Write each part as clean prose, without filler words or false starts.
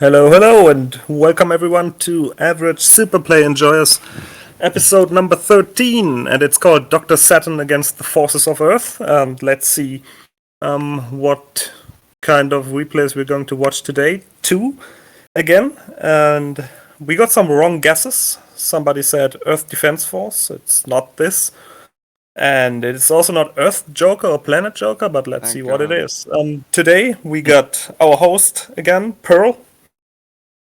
Hello, and welcome everyone to Average Superplay Enjoyers, episode number 13, and it's called Dr. Saturn Against the Forces of Earth. And let's see what kind of replays we're going to watch today. Two, again, and we got some wrong guesses. Somebody said Earth Defense Force, it's not this. And it's also not Earth Joker or Planet Joker, but let's see what it is. Today we got our host again, Pearl.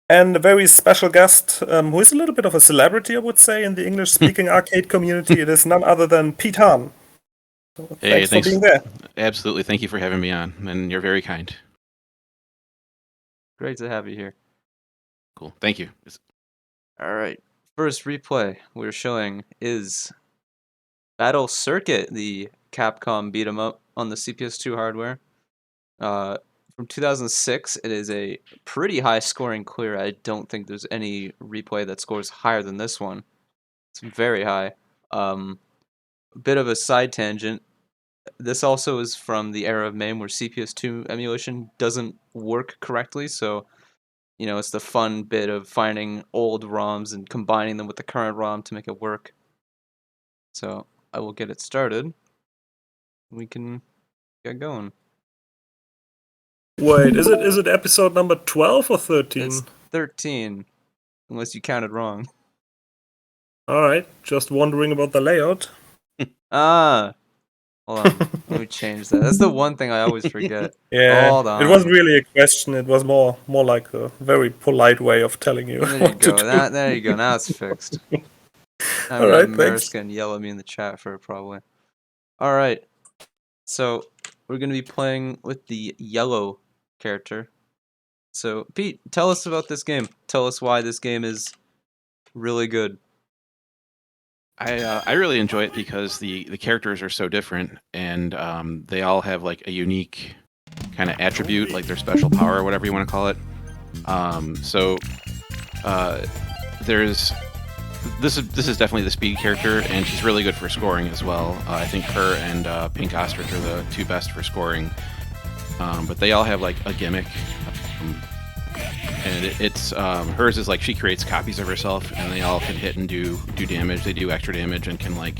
And a very special guest, who is a little bit of a celebrity, I would say, in the English-speaking arcade community. It is none other than Pete Hahn. So Hey, thanks for being there. Absolutely. Thank you for having me on, and you're very kind. Great to have you here. Cool. Thank you. All right. First replay we're showing is Battle Circuit, the Capcom beat 'em up on the CPS2 hardware. From 2006, it is a pretty high scoring clear. I don't think there's any replay that scores higher than this one. It's very high. A bit of a side tangent. This also is from the era of MAME where CPS2 emulation doesn't work correctly, so it's the fun bit of finding old ROMs and combining them with the current ROM to make it work. So I will get it started. We can get going. Wait, is it episode number 12 or 13? It's 13, unless you counted wrong. Alright, just wondering about the layout. Hold on, let me change that. That's the one thing I always forget. Yeah, Hold on. it wasn't really a question, it was more like a very polite way of telling you There you what to go. do. There you go. Now it's fixed. All right, Mer's thanks. gonna yell at me in the chat for it probably. All right, so we're gonna be playing with the yellow character. So Pete, tell us about this game. Tell us why this game is really good. I really enjoy it because the characters are so different, and they all have like a unique kind of attribute, like their special power or whatever you want to call it. There's this is definitely the speed character, and she's really good for scoring as well. I think her and Pink Ostrich are the two best for scoring. But they all have like a gimmick, and it's hers is like she creates copies of herself, and they all can hit and do damage. They do extra damage and can like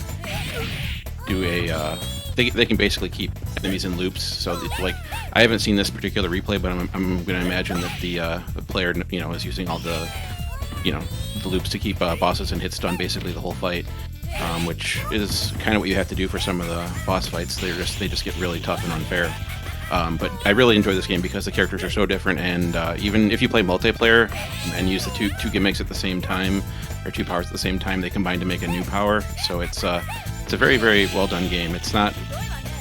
do a they can basically keep enemies in loops. So like I haven't seen this particular replay, but I'm going to imagine that the player is using all the the loops to keep bosses and hit stun basically the whole fight. Which is kind of what you have to do for some of the boss fights. They just get really tough and unfair. But I really enjoy this game because the characters are so different, and even if you play multiplayer and use the two gimmicks at the same time, or two powers at the same time, they combine to make a new power. So it's a very, very well done game. It's not.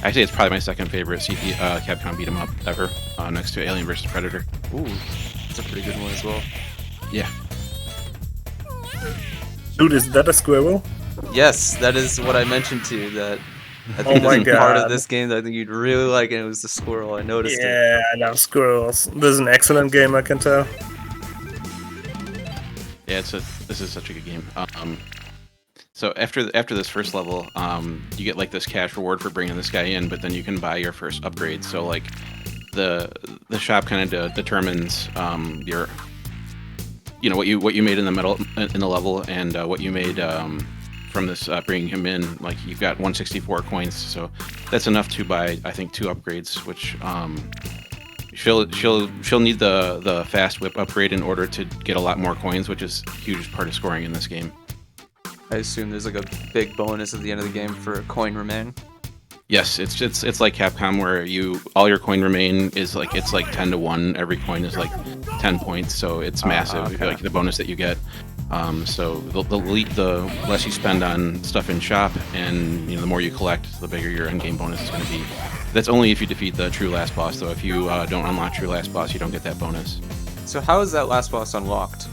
Actually, it's probably my second favorite Capcom beat 'em up ever, next to Alien vs Predator. Ooh, that's a pretty good one as well. Yeah. Dude, is that a squirrel? Yes, that is what I mentioned to you. That I Oh think my there's a part God. of this game that I think you'd really like, and it was the squirrel. I noticed it. Yeah, I love squirrels. This is an excellent game, I can tell. Yeah, this is such a good game. So after this first level, you get like this cash reward for bringing this guy in, but then you can buy your first upgrade. So like the shop kind of determines your what you made in the level and what you made from this bringing him in. Like you've got 164 coins, so that's enough to buy I think 2 upgrades, which she'll need the fast whip upgrade in order to get a lot more coins, which is a huge part of scoring in this game. I assume there's like a big bonus at the end of the game for coin remain. Yes, it's like Capcom where all your coin remain is like 10-1. Every coin is like 10 points, so it's massive. Okay. Like the bonus that you get. So the less you spend on stuff in shop, and the more you collect, the bigger your endgame bonus is going to be. That's only if you defeat the true last boss, though. If you don't unlock true last boss, you don't get that bonus. So how is that last boss unlocked?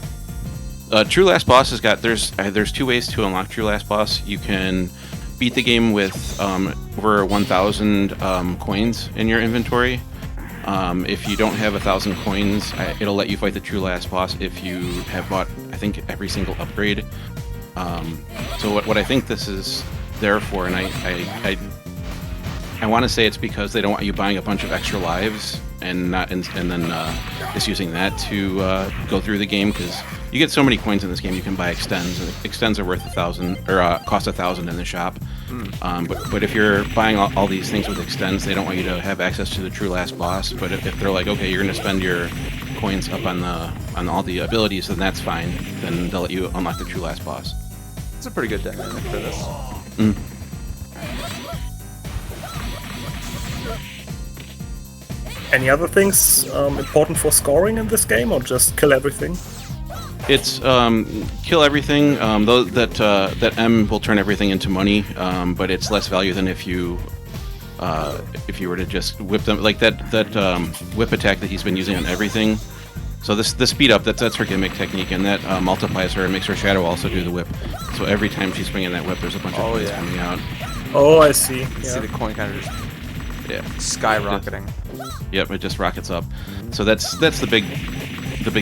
True last boss has got there's 2 ways to unlock true last boss. You can beat the game with over 1,000 coins in your inventory. If you don't have 1,000 coins, it'll let you fight the true last boss if you have bought, I think, every single upgrade. So what I think this is there for, and I want to say it's because they don't want you buying a bunch of extra lives and then just using that to go through the game, because you get so many coins in this game. You can buy extends, and extends are worth 1,000 or cost 1,000 in the shop. But if you're buying all these things with extends, they don't want you to have access to the true last boss. But if they're like, okay, you're going to spend your coins up on all the abilities, then that's fine. Then they'll let you unlock the true last boss. It's a pretty good dynamic for this. Any other things important for scoring in this game, or just kill everything? It's kill everything. Though that M will turn everything into money, but it's less value than if you were to just whip them, like that whip attack that he's been using on everything. So the speed up, that's her gimmick technique, and that multiplies her and makes her shadow also do the whip. So every time she's swinging that whip, there's a bunch of coins coming out. Oh, I see. See the coin kind of just skyrocketing. Yep, it just rockets up. So that's the big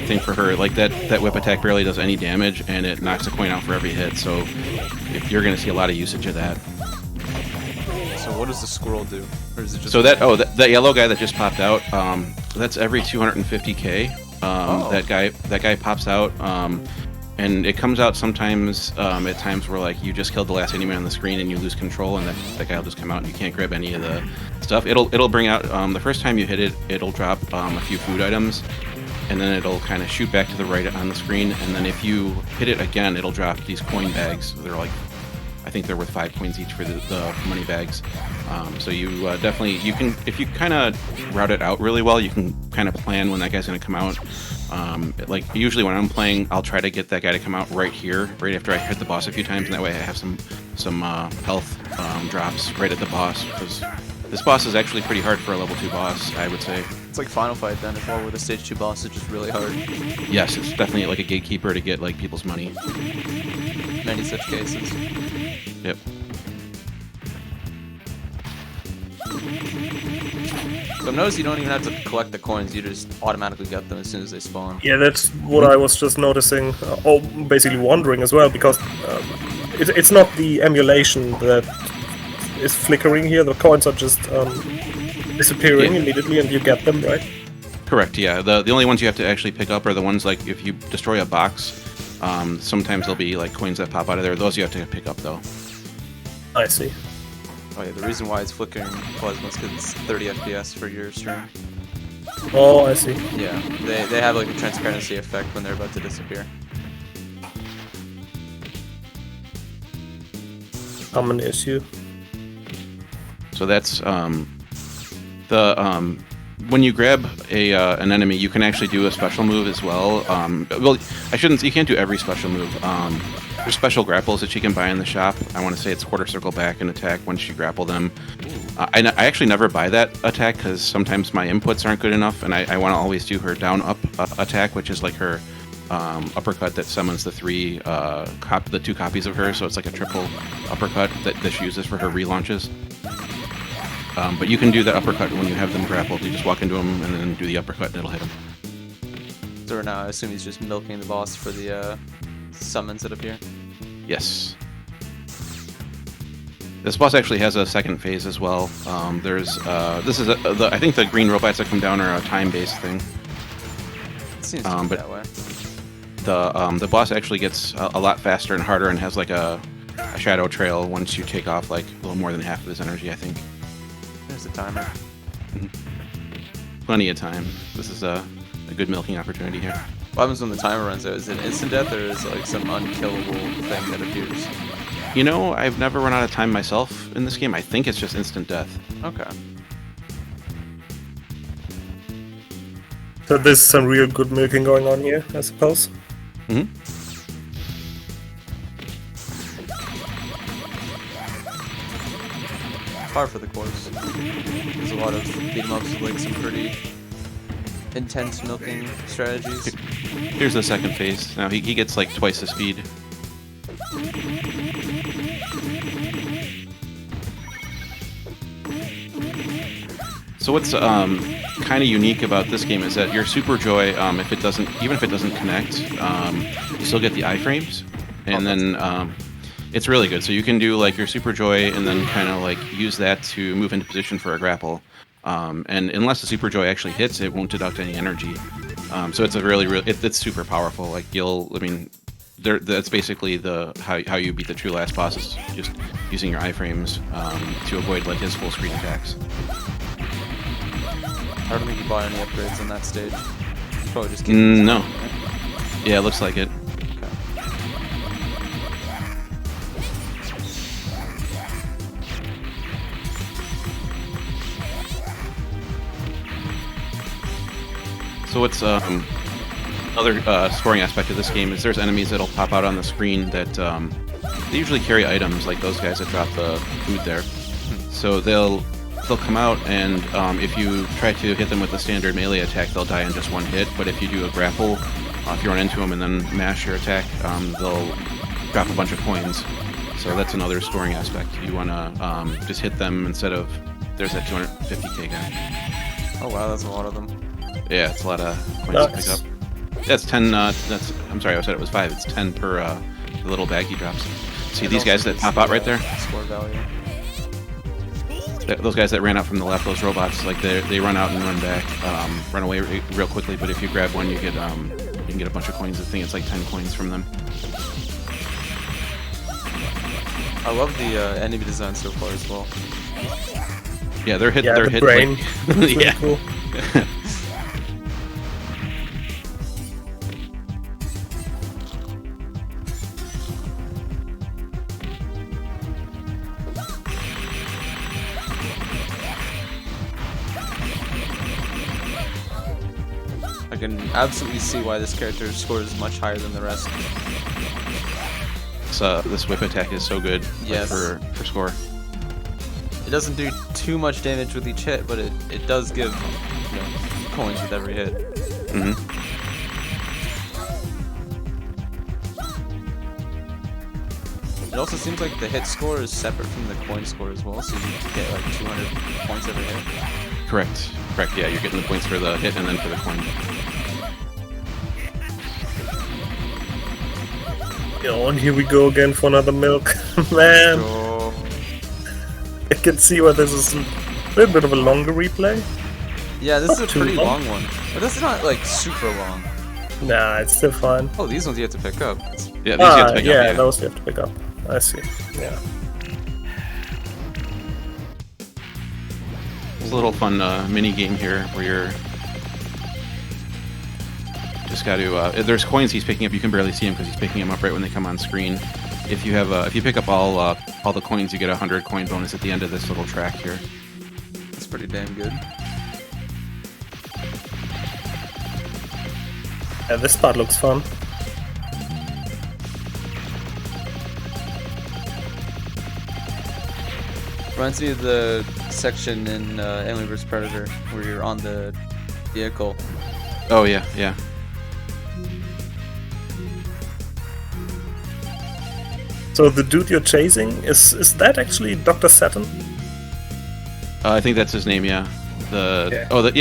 thing for her. Like that whip attack barely does any damage, and it knocks a coin out for every hit. So you're going to see a lot of usage of that. So what does the squirrel do? Or is it just so that yellow guy that just popped out, that's every 250k. That guy pops out, and it comes out sometimes at times where like you just killed the last enemy on the screen and you lose control, and that guy will just come out and you can't grab any of the stuff. It'll bring out the first time you hit it, it'll drop a few food items, and then it'll kind of shoot back to the right on the screen, and then if you hit it again, it'll drop these coin bags. They're like, I think they're worth 5 coins each for the money bags. So you definitely, you can, if you kind of route it out really well, you can kind of plan when that guy's going to come out. Like usually when I'm playing, I'll try to get that guy to come out right here, right after I hit the boss a few times, and that way I have some health drops right at the boss, because this boss is actually pretty hard for a level 2 boss, I would say. It's like Final Fight then as well, where the stage 2 boss is just really hard. Yes, it's definitely like a gatekeeper to get like people's money. Many such cases. Yep. So notice you don't even have to collect the coins, you just automatically get them as soon as they spawn. Yeah, that's what I was just noticing, or basically wondering as well, because it's not the emulation that is flickering here, the coins are just disappearing immediately and you get them, right? Correct, yeah. The only ones you have to actually pick up are the ones like if you destroy a box, sometimes there'll be like coins that pop out of there. Those you have to pick up though. I see. Oh yeah, the reason why it's flickering Plasmo is because it's 30 FPS for your stream. Oh, I see. Yeah, they have like a transparency effect when they're about to disappear. Common issue. So that's when you grab an enemy, you can actually do a special move as well. Well, you can't do every special move. There's special grapples that you can buy in the shop. I want to say it's quarter circle back and attack once you grapple them. I actually never buy that attack because sometimes my inputs aren't good enough, and I want to always do her down up attack, which is like her uppercut that summons the the 2 copies of her. So it's like a triple uppercut that she uses for her relaunches. But you can do that uppercut when you have them grappled. You just walk into them and then do the uppercut and it'll hit them. So right now I assume he's just milking the boss for the summons that appear. Yes. This boss actually has a second phase as well. This is I think the green robots that come down are a time-based thing. It seems to be that way. The boss actually gets a lot faster and harder and has like a shadow trail once you take off like a little more than half of his energy, I think. There's the timer. Plenty of time. This is a good milking opportunity here. What happens when the timer runs out? Is it instant death or is it like some unkillable thing that appears? You know, I've never run out of time myself in this game. I think it's just instant death. Okay. So there's some real good milking going on here, I suppose. Mm-hmm. Par for the course. There's a lot of beat-em-ups with like some pretty intense milking strategies. Here's the second phase. Now he gets like twice the speed. So what's kind of unique about this game is that your Super Joy, even if it doesn't connect, you still get the iframes, and then It's really good. So you can do like your Super Joy and then kind of like use that to move into position for a grapple. And unless the Super Joy actually hits, it won't deduct any energy. So it's a it's super powerful. Like that's basically how you beat the true last boss is just using your iframes to avoid like his full screen attacks. I don't think you bought any upgrades on that stage. You probably just No. Yeah, it looks like it. So what's another scoring aspect of this game is there's enemies that'll pop out on the screen that they usually carry items like those guys that drop the food there. So they'll come out and if you try to hit them with a standard melee attack, they'll die in just one hit. But if you do a grapple, if you run into them and then mash your attack, they'll drop a bunch of coins. So that's another scoring aspect. You want to just hit them instead of there's that 250k guy. Oh wow, that's a lot of them. Yeah, it's a lot of coins to pick up. That's 10. I'm sorry, I said it was 5. It's 10 per the little bag he drops. See these guys that pop out right there? Score value. Those guys that ran out from the left, those robots, like they run out and run back, run away real quickly. But if you grab one, you can get a bunch of coins. I think it's like 10 coins from them. I love the enemy design so far as well. Yeah, they're hit. Yeah, they're the hit. brain. Like, Really yeah. cool. I can absolutely see why this character scores much higher than the rest. This whip attack is so good Yes. for score. It doesn't do too much damage with each hit, but it does give coins with every hit. Mm-hmm. It also seems like the hit score is separate from the coin score as well, so you get like 200 points every hit. Correct. Yeah, you're getting the points for the hit and then for the coin. Oh, and here we go again for another milk. Man, So, I can see why this is a little bit of a longer replay. yeah, this is a Not too pretty long. long one, but this is not like super long. Nah, it's still fine. Oh, these ones you have to pick up. Yeah, these you have to pick yeah, up. those you have to pick up. I see. Yeah. There's a little fun mini game here where you're just got to. There's coins he's picking up. You can barely see him because he's picking them up right when they come on screen. If you pick up all the coins, you get a 100 coin bonus at the end of this little track here. That's pretty damn good. Yeah, this part looks fun. Reminds me of the section in Alien vs Predator where you're on the vehicle. Oh yeah. So the dude you're chasing, is that actually Dr. Saturn? I think that's his name. Yeah.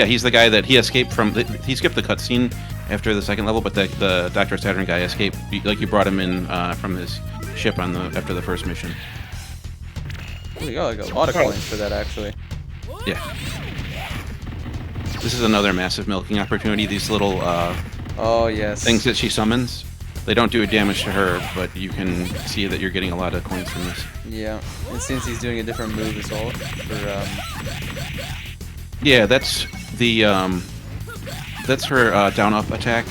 He's the guy that he escaped from. He skipped the cutscene after the second level, but the Dr. Saturn guy escaped. You brought him in from his ship after the first mission. We got like a lot of coins for that actually. Yeah. This is another massive milking opportunity. These little Oh yes. things that she summons, they don't do damage to her, but you can see that you're getting a lot of coins from this. Yeah, and since he's doing a different move as well Yeah, that's her down up attack,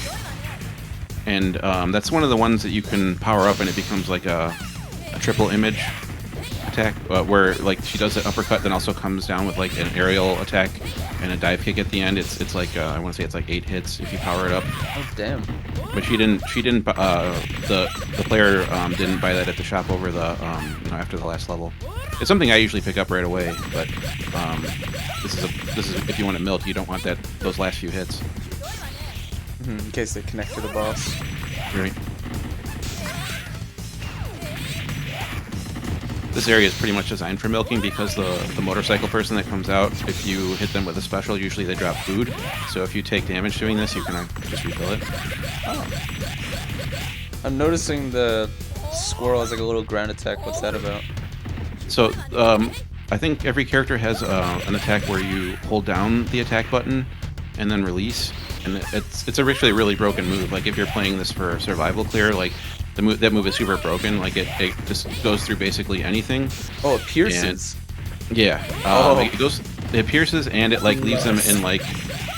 and that's one of the ones that you can power up, and it becomes like a triple image attack, where like she does an uppercut, then also comes down with like an aerial attack and a dive kick at the end. It's like I want to say it's like 8 hits if you power it up. Oh damn. But she didn't. The player didn't buy that at the shop over the after the last level. It's something I usually pick up right away, but this is if you want to milk, you don't want those last few hits. In case they connect to the boss. Right. This area is pretty much designed for milking because the motorcycle person that comes out, if you hit them with a special, usually they drop food. So if you take damage doing this, you can just refill it. I'm noticing the squirrel has like a little ground attack. What's that about? So, I think every character has an attack where you hold down the attack button and then release, and it's actually a really broken move. Like if you're playing this for survival clear, like that move is super broken. Like it just goes through basically anything. Oh, it pierces. Yeah. Oh. It pierces, and it like leaves them in like,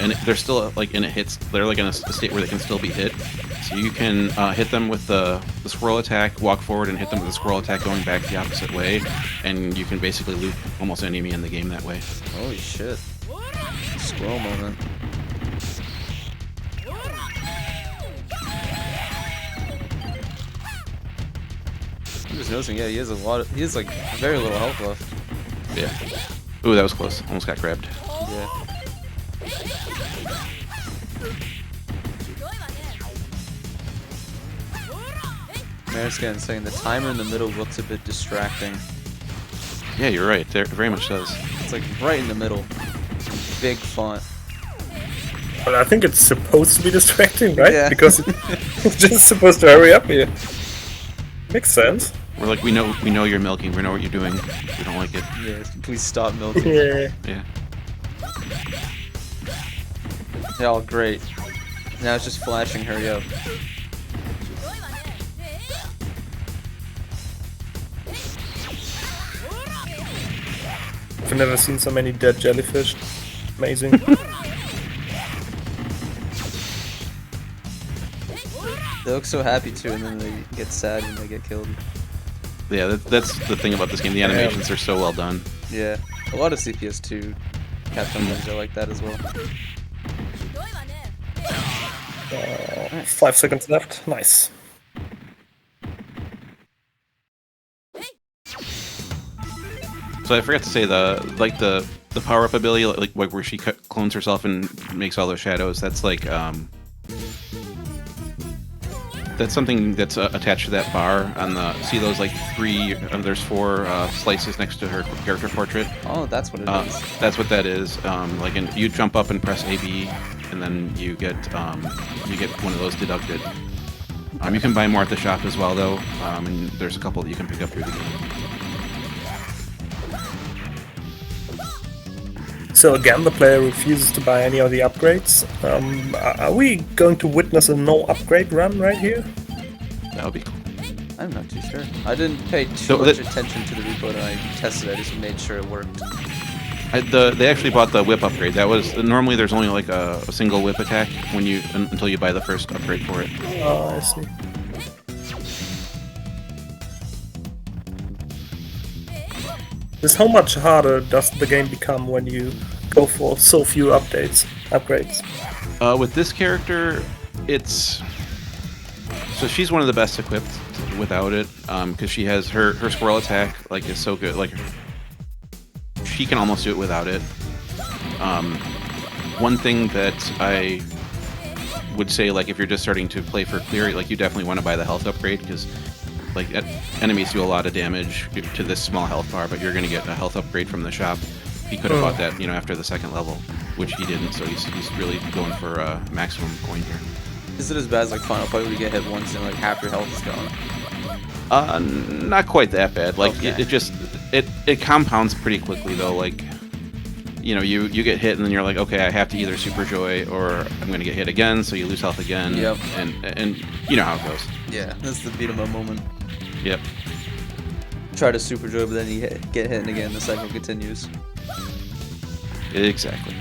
and they're still like in a hits. They're like in a state where they can still be hit. So you can hit them with the squirrel attack, walk forward, and hit them with the squirrel attack going back the opposite way, and you can basically loop almost any enemy in the game that way. Holy shit! Squirrel moment. I'm just noticing, yeah, he has like very little health left. Yeah. Ooh, that was close. Almost got grabbed. Yeah. Mariscan saying the timer in the middle looks a bit distracting. Yeah, you're right. There very much does. It's like right in the middle. Big font. Well, I think it's supposed to be distracting, right? Yeah. Because it's just supposed to hurry up here. Makes sense. We're like, we know you're milking. We know what you're doing. We don't like it. Yeah, please stop milking. Yeah. Yeah. Yeah, all great. Now it's just flashing, hurry up. I've never seen so many dead jellyfish. Amazing. They look so happy too, and then they get sad when they get killed. Yeah, that's the thing about this game. The animations are so well done. Yeah, a lot of CPS2 Capcom games are like that as well. 5 seconds left. Nice. So I forgot to say the power up ability, like where she clones herself and makes all those shadows. That's like that's something that's attached to that bar on the. See those like there's 4 slices next to her character portrait. Oh, that's what it is. That's what that is. Like, and you jump up and press AB, and then you get one of those deducted. You can buy more at the shop as well, though, and there's a couple that you can pick up through the game. So again, the player refuses to buy any of the upgrades. Are we going to witness a no upgrade run right here? That would be cool. I'm not too sure. I didn't pay too much attention to the repo when I tested it. I just made sure it worked. They actually bought the whip upgrade. That was normally there's only like a single whip attack until you buy the first upgrade for it. Oh, I see. Just how much harder does the game become when you go for so few upgrades? With this character, it's so she's one of the best equipped without it, because she has her squirrel attack is so good. Like she can almost do it without it. One thing that I would say, like if you're just starting to play for clear, like you definitely want to buy the health upgrade because. Like enemies do a lot of damage to this small health bar, but you're going to get a health upgrade from the shop. He could have bought that, after the 2nd level, which he didn't. So he's really going for maximum coin here. Is it as bad as like Final Fight where you get hit once and like half your health is gone? Not quite that bad. Like okay. it compounds pretty quickly though. Like you get hit and then you're like, okay, I have to either Super Joy or I'm going to get hit again, so you lose health again. Yep. And you know how it goes. Yeah, that's the beat 'em up moment. Yep. Try to Super Joy, but then you get hit and again the cycle continues. Exactly.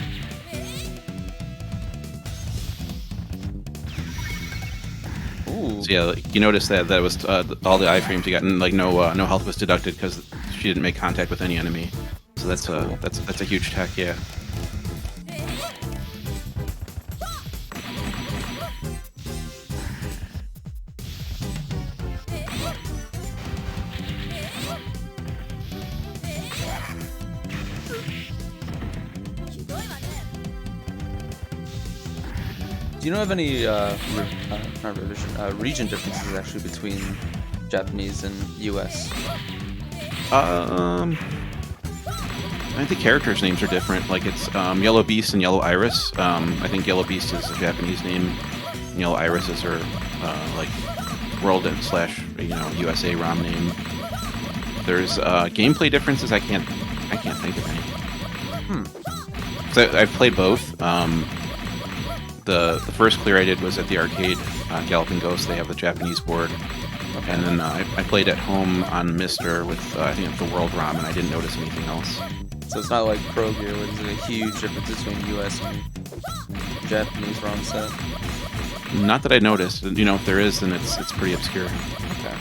Ooh. So yeah, like, you notice that was all the iframes you got, and like no health was deducted because she didn't make contact with any enemy. So that's cool. That's a huge tech, yeah. Do you know of any region differences actually between Japanese and US? I think the characters' names are different. Like it's Yellow Beast and Yellow Iris. I think Yellow Beast is a Japanese name, and Yellow Iris is her like world slash USA ROM name. There's gameplay differences. I can't think of any. So I've played both. The first clear I did was at the arcade, Galloping Ghost. They have the Japanese board. And then I played at home on Mister with, I think, the World ROM, and I didn't notice anything else. So it's not like Pro Gear, where there's a huge difference between US and Japanese ROM set. Not that I noticed. If there is, then it's pretty obscure. Okay.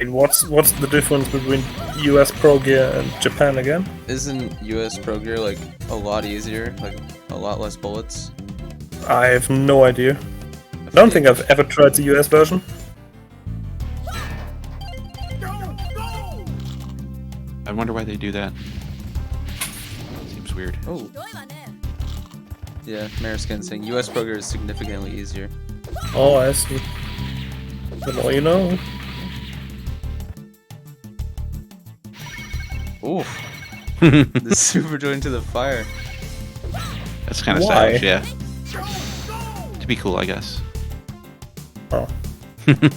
What's the difference between US Pro Gear and Japan again? Isn't US Pro Gear like a lot easier, like a lot less bullets? I have no idea. I don't think I've ever tried the US version. I wonder why they do that. Seems weird. Oh. Yeah, Mariskin saying US Pro Gear is significantly easier. Oh, I see. The more you know. Oof. The super joint to the fire. That's kind of Why? stylish, yeah. To be cool, I guess. Oh.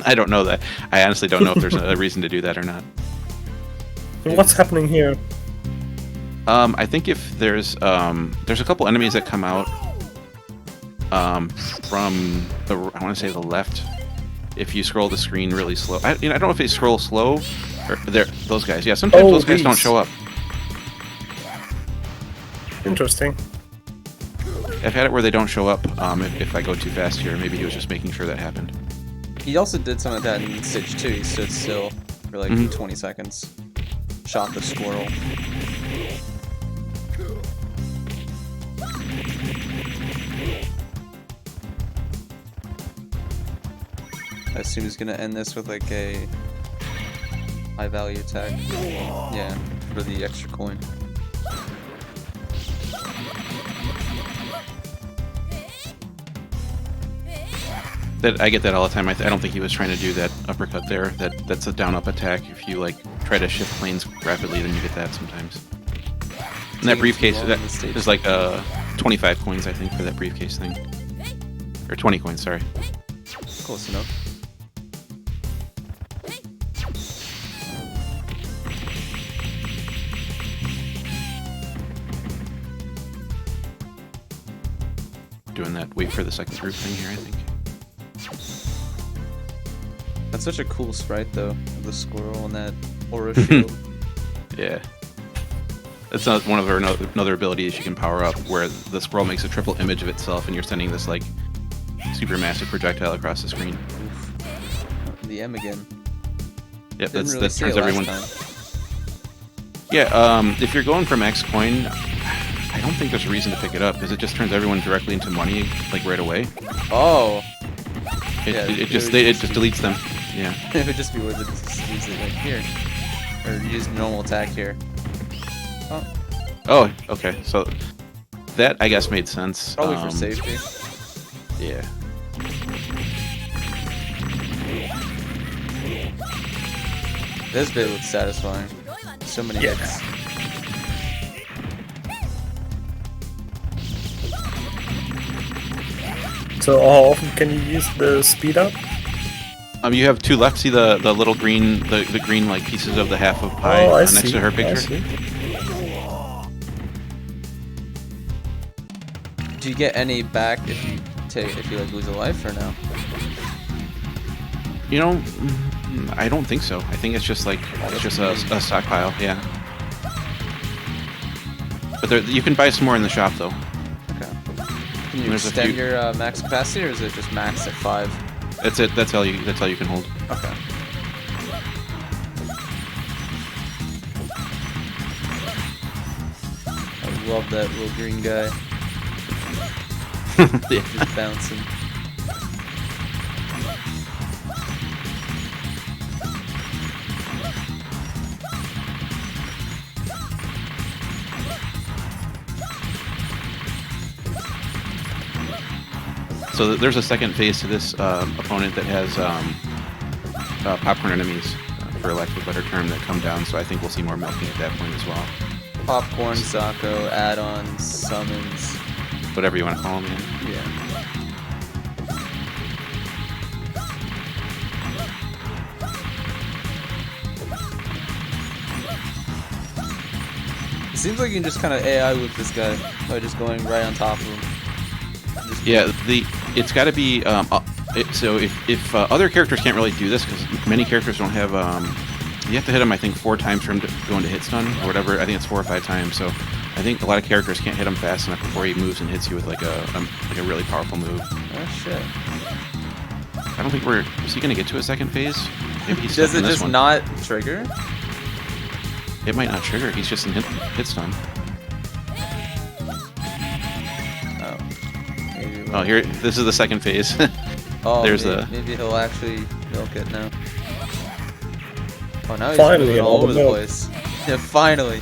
I don't know that. I honestly don't know if there's a reason to do that or not. And what's happening here? I think if there's a couple enemies that come out from the, I want to say the left. If you scroll the screen really slow, I don't know if they scroll slow or those guys. Yeah, sometimes those guys don't show up. Interesting. I've had it where they don't show up if I go too fast here. Maybe he was just making sure that happened. He also did some of that in Stage 2. He stood still for like 20 seconds. Shot the squirrel. I assume he's gonna end this with like a high value attack. Yeah, for the extra coin. I get that all the time. I don't think he was trying to do that uppercut there. That's a down-up attack. If you like try to shift planes rapidly, then you get that sometimes. And that briefcase, there's like 25 coins, I think, for that briefcase thing. Or 20 coins, sorry. Close enough. Doing that wait for the second group thing here, I think. That's such a cool sprite though, the squirrel and that aura shield. Yeah. That's not one of her another abilities you can power up, where the squirrel makes a triple image of itself, and you're sending this like super massive projectile across the screen. Oof. The M again. Yep, Didn't really that see turns it last everyone. time. Yeah, if you're going from X coin, I don't think there's a reason to pick it up because it just turns everyone directly into money like right away. Oh. It just deletes them. Yeah. It would just be worth it to just use it like here, or use normal attack here. Oh. Oh, okay. So that I guess made sense. Probably for safety. Yeah. This bit looks satisfying. So many hits. So how often can you use the speed up? You have two left. See the little green, the green like pieces of the half of pie next to her picture. Do you get any back if you like lose a life or no? You know, I don't think so. I think it's just like a stockpile. Yeah. But you can buy some more in the shop though. Okay. Can you extend your max capacity, or is it just max at 5? That's it. That's all you can hold. Okay. I love that little green guy. Yeah. Just bouncing. So there's a second phase to this opponent that has popcorn enemies, for lack of a better term, that come down. So I think we'll see more milking at that point as well. Popcorn, Zako, add-ons, summons. Whatever you want to call them. Yeah. It seems like you can just kind of AI with this guy by just going right on top of him. Yeah, it's got to be so if other characters can't really do this because many characters don't have you have to hit him I think 4 times for him to go into hit stun or whatever. I think it's 4 or 5 times. So I think a lot of characters can't hit him fast enough before he moves and hits you with like a really powerful move. Oh shit! I don't think is he gonna get to a second phase? Maybe he's Does stuck it in this just one. not trigger? It might not trigger. He's just in hit stun. Oh. Maybe Oh, here. This is the second phase. Oh, There's maybe he'll actually milk it now. Oh, now he's Finally, moving all all the over the milk. place. Yeah, finally.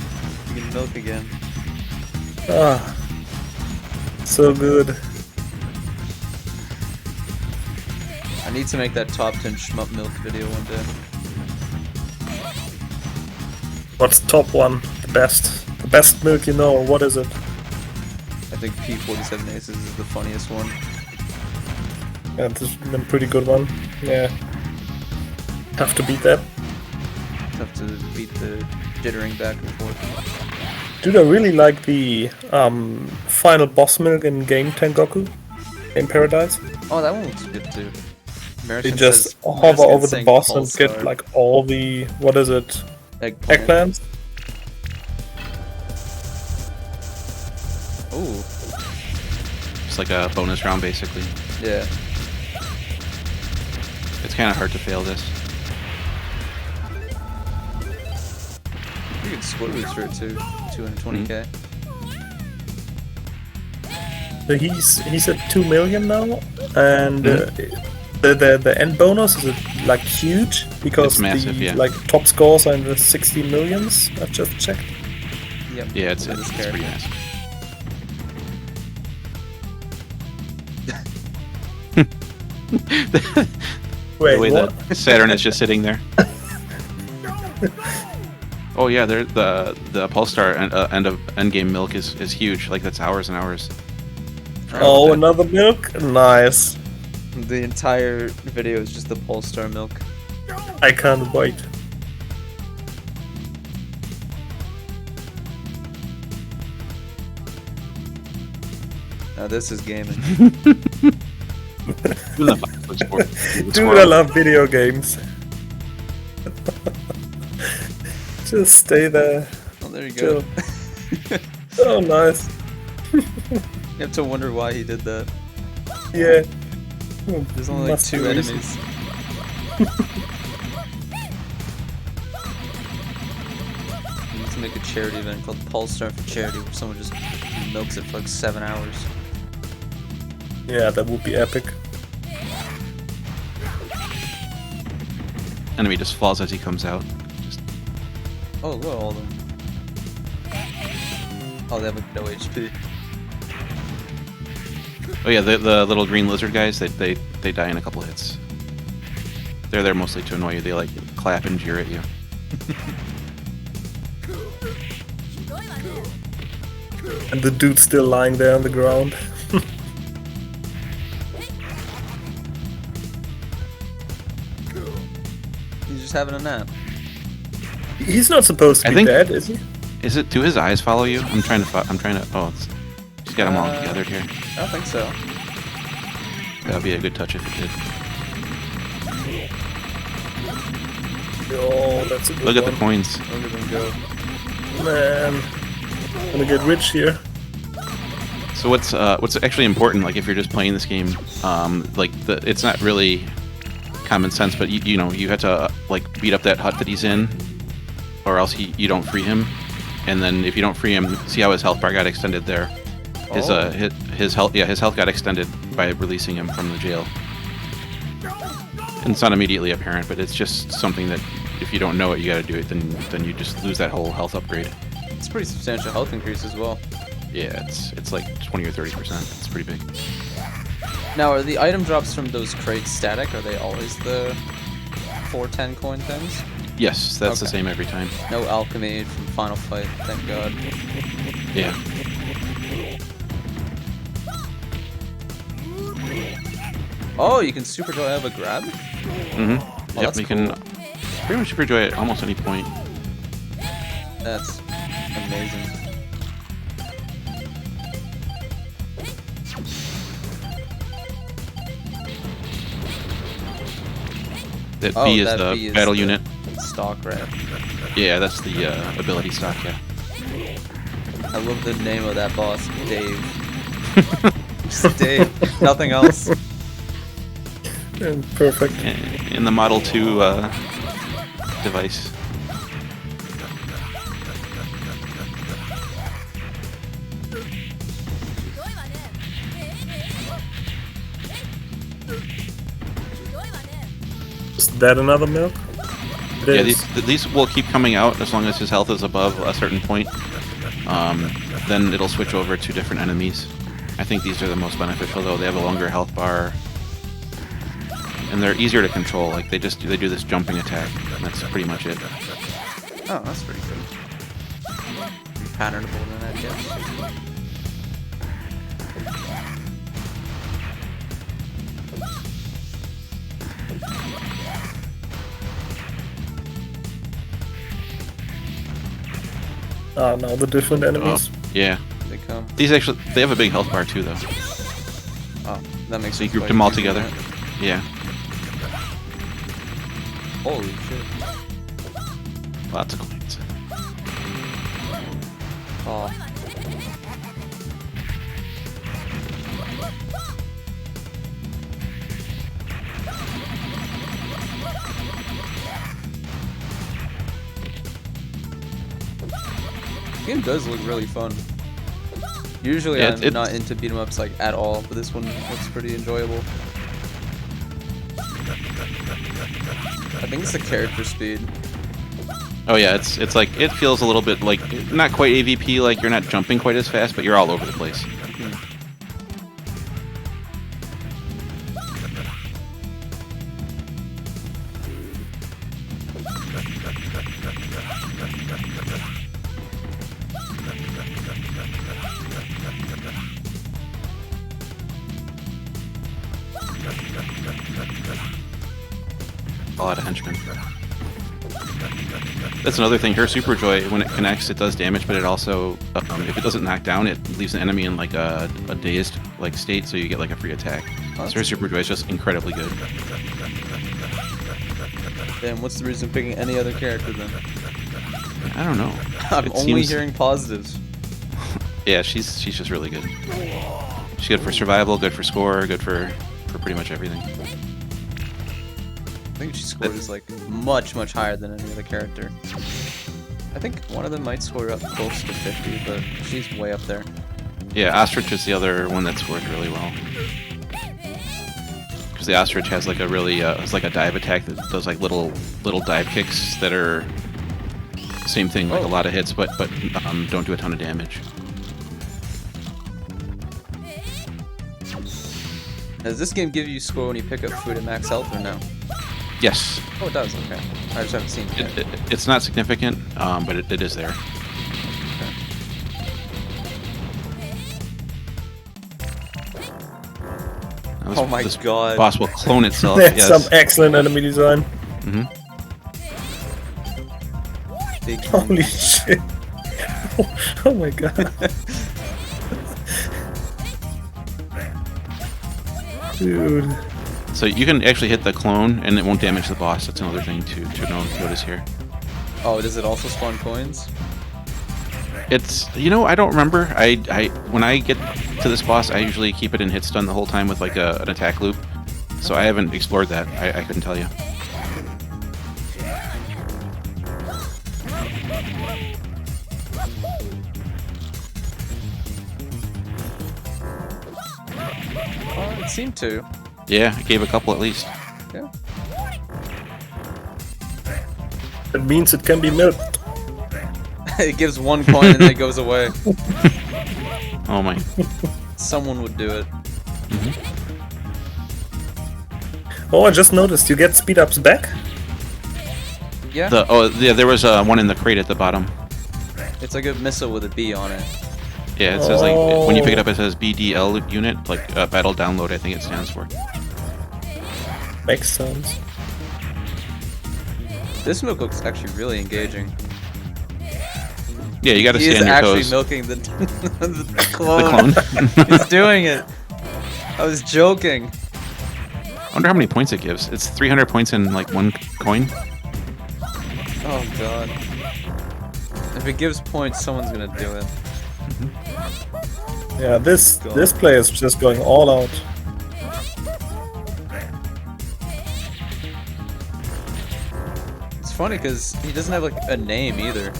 You can milk again. Ah, so good. I need to make that top 10 shmup milk video one day. What's the top one? The best milk you know. What is it? I think P47 Aces is the funniest one. Yeah, this is a pretty good one. Yeah. Have to beat that. Tough to beat the jittering back and forth. Dude, I really like the final boss milk in Game Tengoku, Game Paradise. Oh, that one looks good too. You American just says- hover American over the saying boss and Pulsar. get like all the, what is it, Eggplant. eggplants? Ooh, It's like a bonus round basically. yeah. It's kind of hard to fail this. You can split booster it too. 220k. So he's at 2 million now, and the end bonus is like huge because It's massive, the yeah. like top scores are in the 60 millions. I've just checked. Yep. Yeah, it's That is pretty character. massive. Wait, The way what? that Saturn is just sitting there. Oh yeah, the Pulsar end game milk is huge. Like that's hours and hours. Oh, another milk? Nice. The entire video is just the Polestar milk. I can't wait. Now this is gaming. Dude, I love video games. Just stay there. Oh, there you go. Chill. Oh, nice. You have to wonder why he did that. Yeah. There's only like Must be 2 reason. enemies. We need to make a charity event called Polestar for Charity where someone just milks it for like 7 hours. Yeah, that would be epic. Enemy just falls as he comes out. Just Oh, look at all of them. Oh, they have like no HP. oh yeah, the little green lizard guys. They die in a couple hits. They're there mostly to annoy you. They like clap and jeer at you. And the dude's still lying there on the ground. He's just having a nap. He's not supposed to I be think- dead, is he? Is it? Do his eyes follow you? I'm trying to. Oh, he's got them all gathered here. I don't think so. That'd be a good touch if it did. Oh, that's a good Look at one. the coins. Look at them go. Man, gonna get rich here. So what's actually important? Like if you're just playing this game, it's not really common sense, but you know you have to like beat up that hut that he's in, or else you don't free him. And then if you don't free him, see how his health bar got extended there. His health got extended by releasing him from the jail. And it's not immediately apparent, but it's just something that if you don't know it, you got to do it. Then you just lose that whole health upgrade. It's a pretty substantial health increase as well. Yeah, it's like 20 or 30%. It's pretty big. Now, are the item drops from those crates static? Are they always the 410 coin things? Yes, that's the Okay. same every time. No alchemy from Final Fight, thank God. Yeah. Oh, you can super joy out of a grab? Mm-hmm. Oh, Yep, that's you cool. can pretty much super joy at almost any point. That's amazing. That Oh, B is that the B is battle the unit. Stock, right? Yeah, that's the ability stock, yeah. I love the name of that boss, Dave. Just Dave, nothing else. Perfect. In the Model 2 device. Is that another milk? It Yeah, is. these will keep coming out as long as his health is above a certain point. Then it'll switch over to different enemies. I think these are the most beneficial though. They have a longer health bar, and they're easier to control. Like they do this jumping attack, and that's pretty much it. Oh, that's pretty good. Patternable then, I guess. Ah, now the different enemies. Yeah, They come. these actually they have a big health bar too though. Oh, that makes So you it group quite them all easy, together. right? Yeah, Holy shit. lots of coins. Oh. This game does look really fun. Usually Yeah, I'm not into beat 'em ups like at all, but this one looks pretty enjoyable. I think it's the character speed. Oh yeah, it's like it feels a little bit like not quite AVP, like you're not jumping quite as fast, but you're all over the place. A lot of henchmen. That's another thing. Her Super Joy, when it connects, it does damage, but it also, if it doesn't knock down, it leaves the enemy in like a dazed like state, so you get like a free attack. Oh, So her Super Joy is just incredibly good. Damn, what's the reason picking any other character then? I don't know. I'm It only seems- hearing positives. Yeah, she's just really good. She's good for survival, good for score, good for pretty much everything. I think she scored is like much higher than any other character. I think one of them might score up close to 50, but she's way up there. Yeah, Ostrich is the other one that scores really well. Because the Ostrich has like a really, it's like a dive attack that does like little dive kicks that are same thing, like a lot of hits, but don't do a ton of damage. Does this game give you score when you pick up food at max health or no? Yes, Oh, it does, okay. I just haven't seen it yet. it's not significant, but it is there. Now Oh my this god. boss will clone itself. That's Yes. some excellent enemy design. Hmm. Big Holy shit. Oh my god. Dude. So you can actually hit the clone, and it won't damage the boss. That's another thing to notice here. Oh, does it also spawn coins? It's, you know, I don't remember. I when I get to this boss, I usually keep it in hit stun the whole time with like an attack loop. So I haven't explored that. I couldn't tell you. Oh, it seemed to. Yeah, I gave a couple at least. Yeah. That means it can be milked. It gives one coin and then it goes away. Oh my. Someone would do it. Oh, I just noticed you get speed ups back. Yeah. There was one in the crate at the bottom. It's like a missile with a B on it. Yeah, it says like when you pick it up, it says BDL unit, like battle download. I think it stands for. Makes sense. This milk looks actually really engaging. Yeah, you got to He stay is on your actually toes. milking the clone. The clone. He's doing it. I was joking. I wonder how many points it gives. It's 300 points in like one coin. Oh god. If it gives points, someone's gonna do it. Yeah, this player is just going all out. It's funny because he doesn't have like a name either.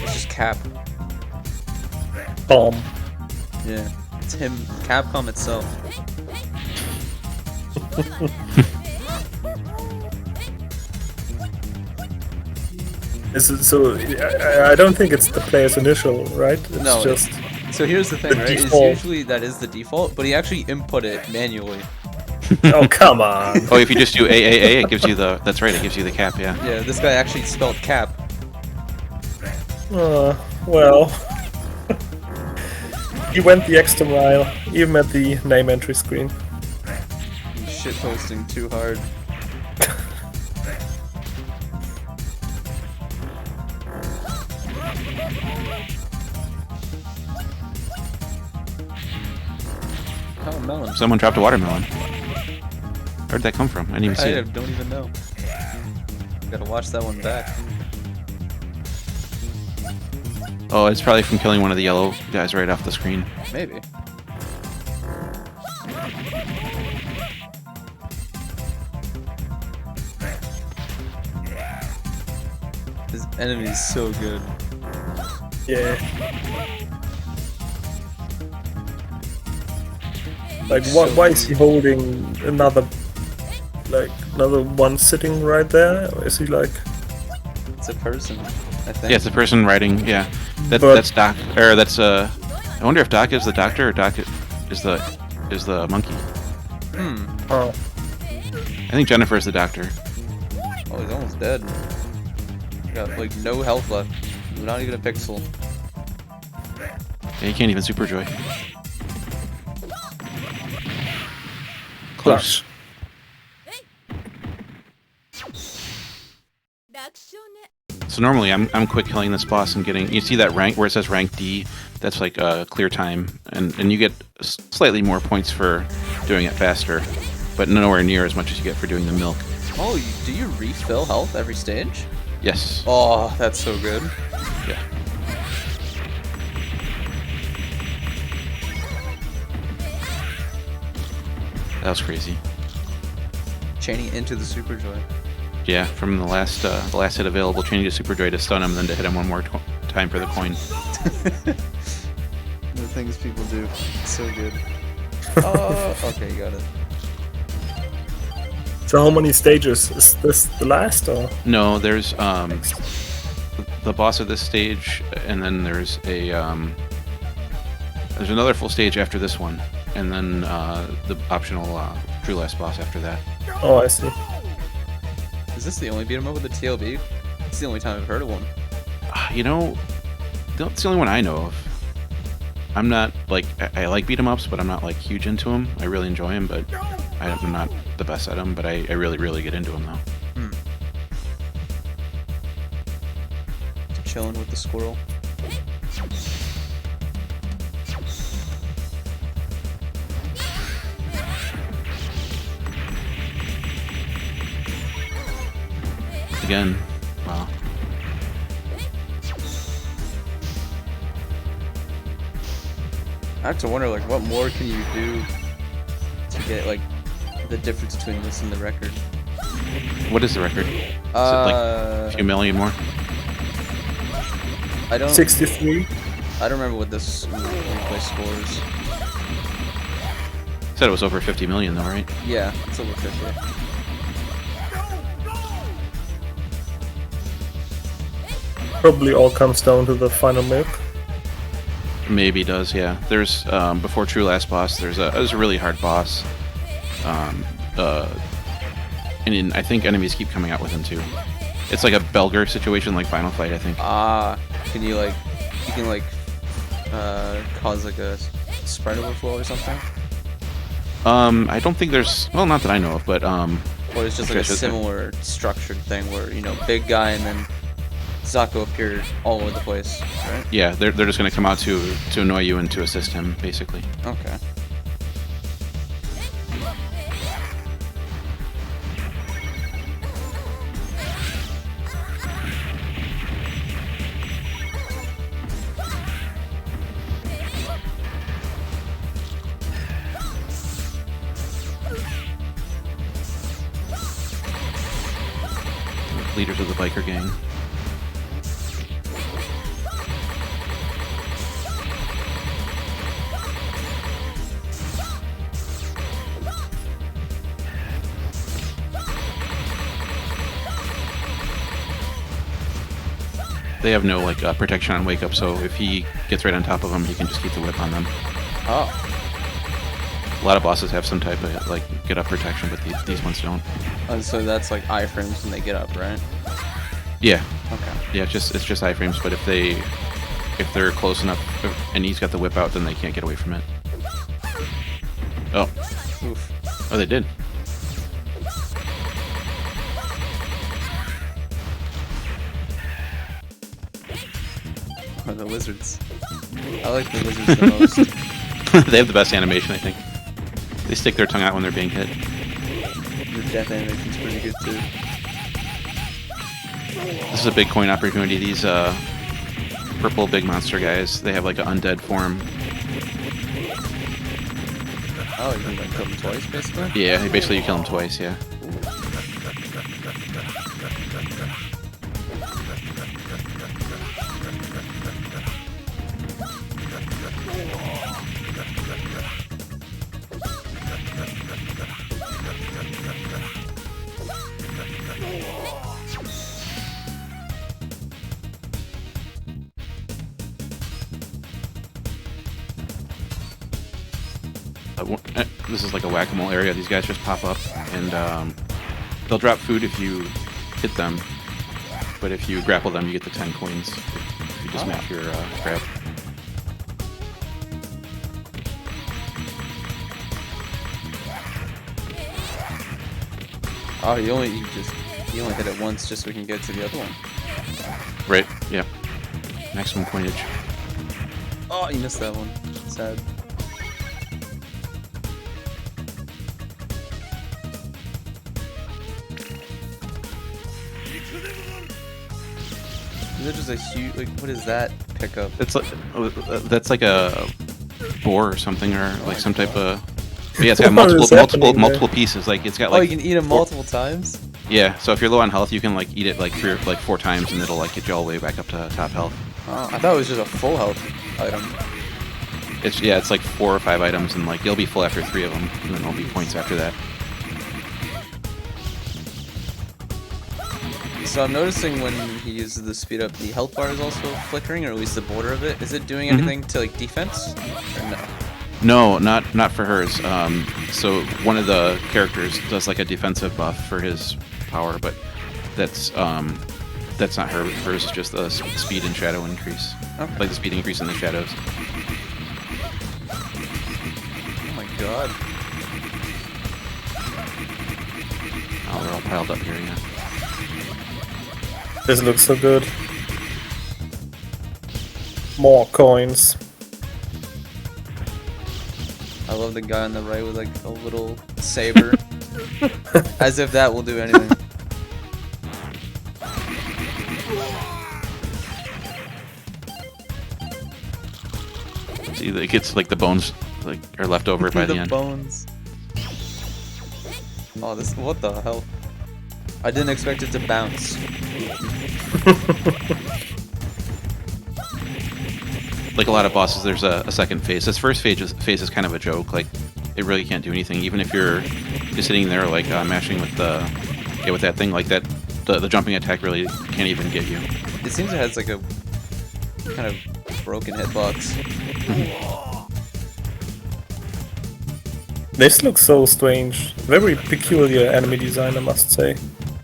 It's just Cap. Bomb. Yeah. It's him, Capcom itself. So I don't think it's the player's initial, right? It's No, just So here's the thing, the right? Is default. usually that is the default, but he actually input it manually. oh come on. Oh, if you just do AAA, it gives you the. That's right, it gives you the cap. Yeah. Yeah, this guy actually spelled Cap. Well, he went the extra mile, even at the name entry screen. He's shitposting too hard. Oh, melon. Someone dropped a watermelon. Where'd that come from? I didn't even see it. Don't even know. Gotta watch that one back. Oh, it's probably from killing one of the yellow guys right off the screen. Maybe. His enemy's so good. Yeah. Like, why is he holding another one sitting right there? Or is he like? It's a person, I think. Yeah, it's a person riding. Yeah, But- that's Doc. Or that's I wonder if Doc is the doctor or Doc is the monkey. Oh, I think Jennifer is the doctor. Oh, he's almost dead. Got like no health left. Not even a pixel. Yeah, he can't even super joy. Close. So normally I'm quick killing this boss and getting. You see that rank where it says rank D? That's like a clear time, and you get slightly more points for doing it faster, but nowhere near as much as you get for doing the milk. Oh, do you refill health every stage? Yes. Oh, that's so good. Yeah. That was crazy. Chaining into the Super Joy. Yeah, from the last hit available, changing to Super Joy to stun him, then to hit him one more time for the coin. The things people do. It's so good. Oh, okay, you got it. so how many stages is this? The last or? No, there's the boss of this stage, and then there's another full stage after this one, and then the optional true last boss after that. Oh, I see. Is this the only beat 'em up with the TLB? It's the only time I've heard of one. You know, it's the only one I know of. I'm not like I like beat 'em ups, but I'm not like huge into them. I really enjoy them, but I'm not the best at them. But I really get into them though. Chilling with the squirrel. Again, wow. I have to wonder, like, what more can you do to get, like, the difference between this and the record? What is the record? Is it like a few million more? I don't. 63. I don't remember what this replay scores. Said it was over 50 million though, right? Yeah, it's over 50. Probably all comes down to the final milk. Maybe does, yeah. There's before True Last Boss, there's a really hard boss. And I think enemies keep coming out with him too. It's like a Belger situation, like Final Fight, I think. Can you like, cause like a sprite overflow or something? I don't think there's, well, not that I know of, but Or it's just like a similar structured thing where, you know, big guy and then Zako appeared all over the place, right? yeah, they're just gonna come out to annoy you and to assist him, basically. Okay. Leaders of the biker gang. They have no like protection on wake up, so if he gets right on top of them, he can just keep the whip on them. Oh. A lot of bosses have some type of like get up protection, but these ones don't. And so that's like iframes when they get up, right? Yeah. Okay. Yeah, it's just iframes, but if they're close enough and he's got the whip out, then they can't get away from it. Oh. Oof. Oh, they did. Oh, the lizards. I like the lizards the most. They have the best animation, I think. They stick their tongue out when they're being hit. The death animation's pretty good too. This is a big coin opportunity. These purple big monster guys, they have like an undead form. Oh, you can like kill them twice, basically? Yeah, basically you kill them twice, yeah. This is like a whack-a-mole area. These guys just pop up, and they'll drop food if you hit them, but if you grapple them, you get the 10 coins if you just match your grab. Oh, you only hit it once just so we can get to the other one. Right, yeah. Maximum coinage. Oh, you missed that one. Sad. Is that just a huge, like, what is that pickup? It's like that's like a boar or something, or like some type of. Yeah, it's got multiple pieces. Like it's got like. Oh, you can eat them multiple times. Yeah, so if you're low on health, you can like eat it like 4 times, and it'll like get you all the way back up to top health. Oh, I thought it was just a full health item. It's like 4 or 5 items, and like you'll be full after 3 of them, and then there'll be points after that. So I'm noticing when he uses the speed up, the health bar is also flickering, or at least the border of it. Is it doing anything to like defense? Or no? No, not for hers. So one of the characters does like a defensive buff for his power, but that's not her. Hers is just the speed and shadow increase. Okay. Like the speed increase in the shadows. Oh my god. Oh, they're all piled up here, yeah. This looks so good. More coins. I love the guy on the right with like a little saber. As if that will do anything. See, it gets like the bones like are left over by the end. Bones. Oh, this, what the hell? I didn't expect it to bounce. Like a lot of bosses, there's a second phase. This first phase is kind of a joke. Like, it really can't do anything. Even if you're just sitting there, like, mashing with with that thing like that, the jumping attack really can't even get you. It seems it has like a kind of broken hitbox. This looks so strange. Very peculiar enemy design, I must say.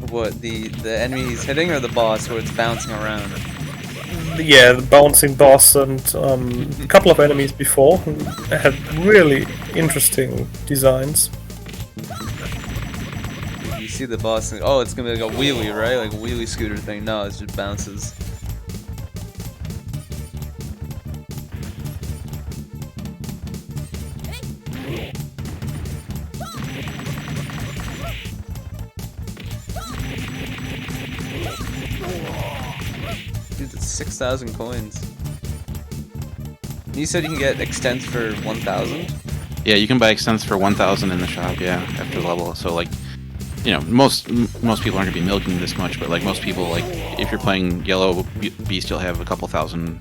What, the enemy he's hitting or the boss where it's bouncing around? Yeah, the bouncing boss and a couple of enemies before had really interesting designs. You see the boss and, oh, it's gonna be like a wheelie, right? Like a wheelie scooter thing. No, it just bounces. Dude, that's 6,000 coins. You said you can get extents for 1,000? Yeah, you can buy extents for 1,000 in the shop. Yeah, after level. So like, you know, most people aren't gonna be milking this much, but like most people, like if you're playing yellow beast, you'll have a couple thousand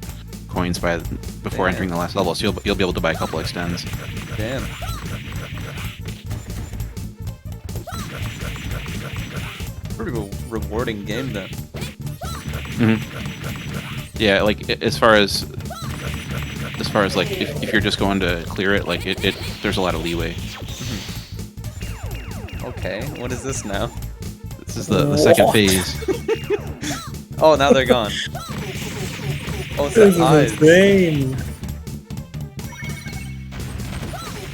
coins before Damn. entering the last level. So you'll be able to buy a couple extends. Damn. Pretty rewarding game then. Yeah, like as far as like if you're just going to clear it, like it there's a lot of leeway. Okay, what is this now? This is the second What? phase. Oh, now they're gone. Oh, it's This the is eyes. insane.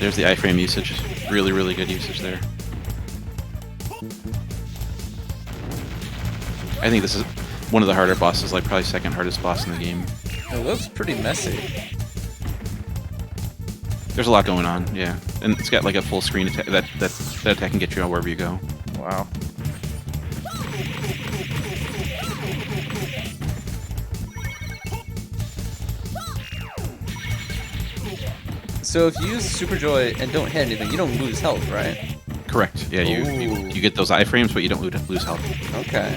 There's the iframe usage. Really, really good usage there. I think this is one of the harder bosses, like probably second hardest boss in the game. It looks pretty messy. There's a lot going on, yeah, and it's got like a full screen attack. That attack can get you wherever you go. Wow. So if you use Super Joy and don't hit anything, you don't lose health, right? Correct. Yeah, Ooh. you get those iframes, but you don't lose health. Okay.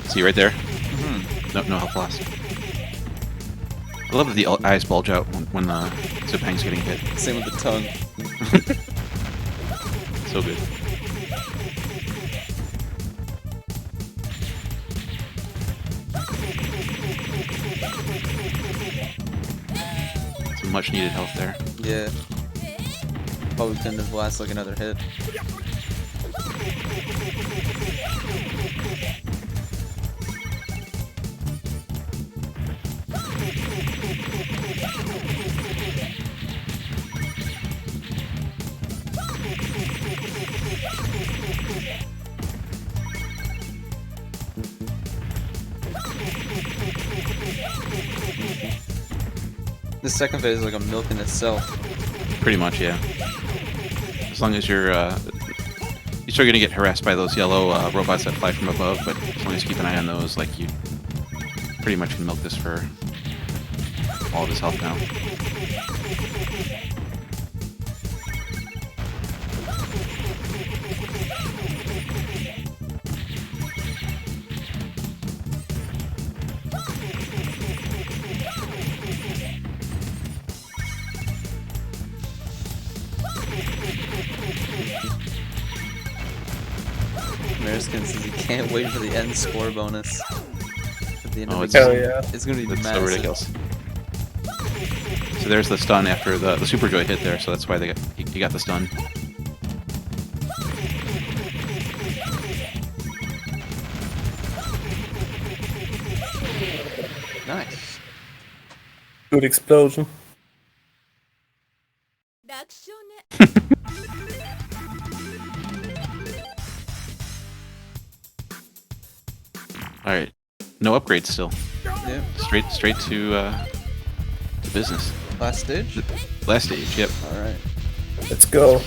See right there? Mm-hmm. No health loss. I love that the eyes bulge out when Zipang's getting hit. Same with the tongue. So good. Some much needed health there. Yeah. Probably couldn't have lasted like another hit. The second phase is like a milk in itself. Pretty much, yeah. As long as you're still gonna get harassed by those yellow robots that fly from above, but as long as you keep an eye on those, like you pretty much can milk this for all of his health now. Mariskin says he can't wait for the end score bonus. At the end of Oh, it's- the Hell game. yeah. It's gonna be That's so massive. ridiculous. So there's the stun after the Super Joy hit there, so that's why he got the stun. Nice. Good explosion. All right, no upgrades still. Yeah. Straight to business. Last stage? Last stage. Yep. Alright. Let's go.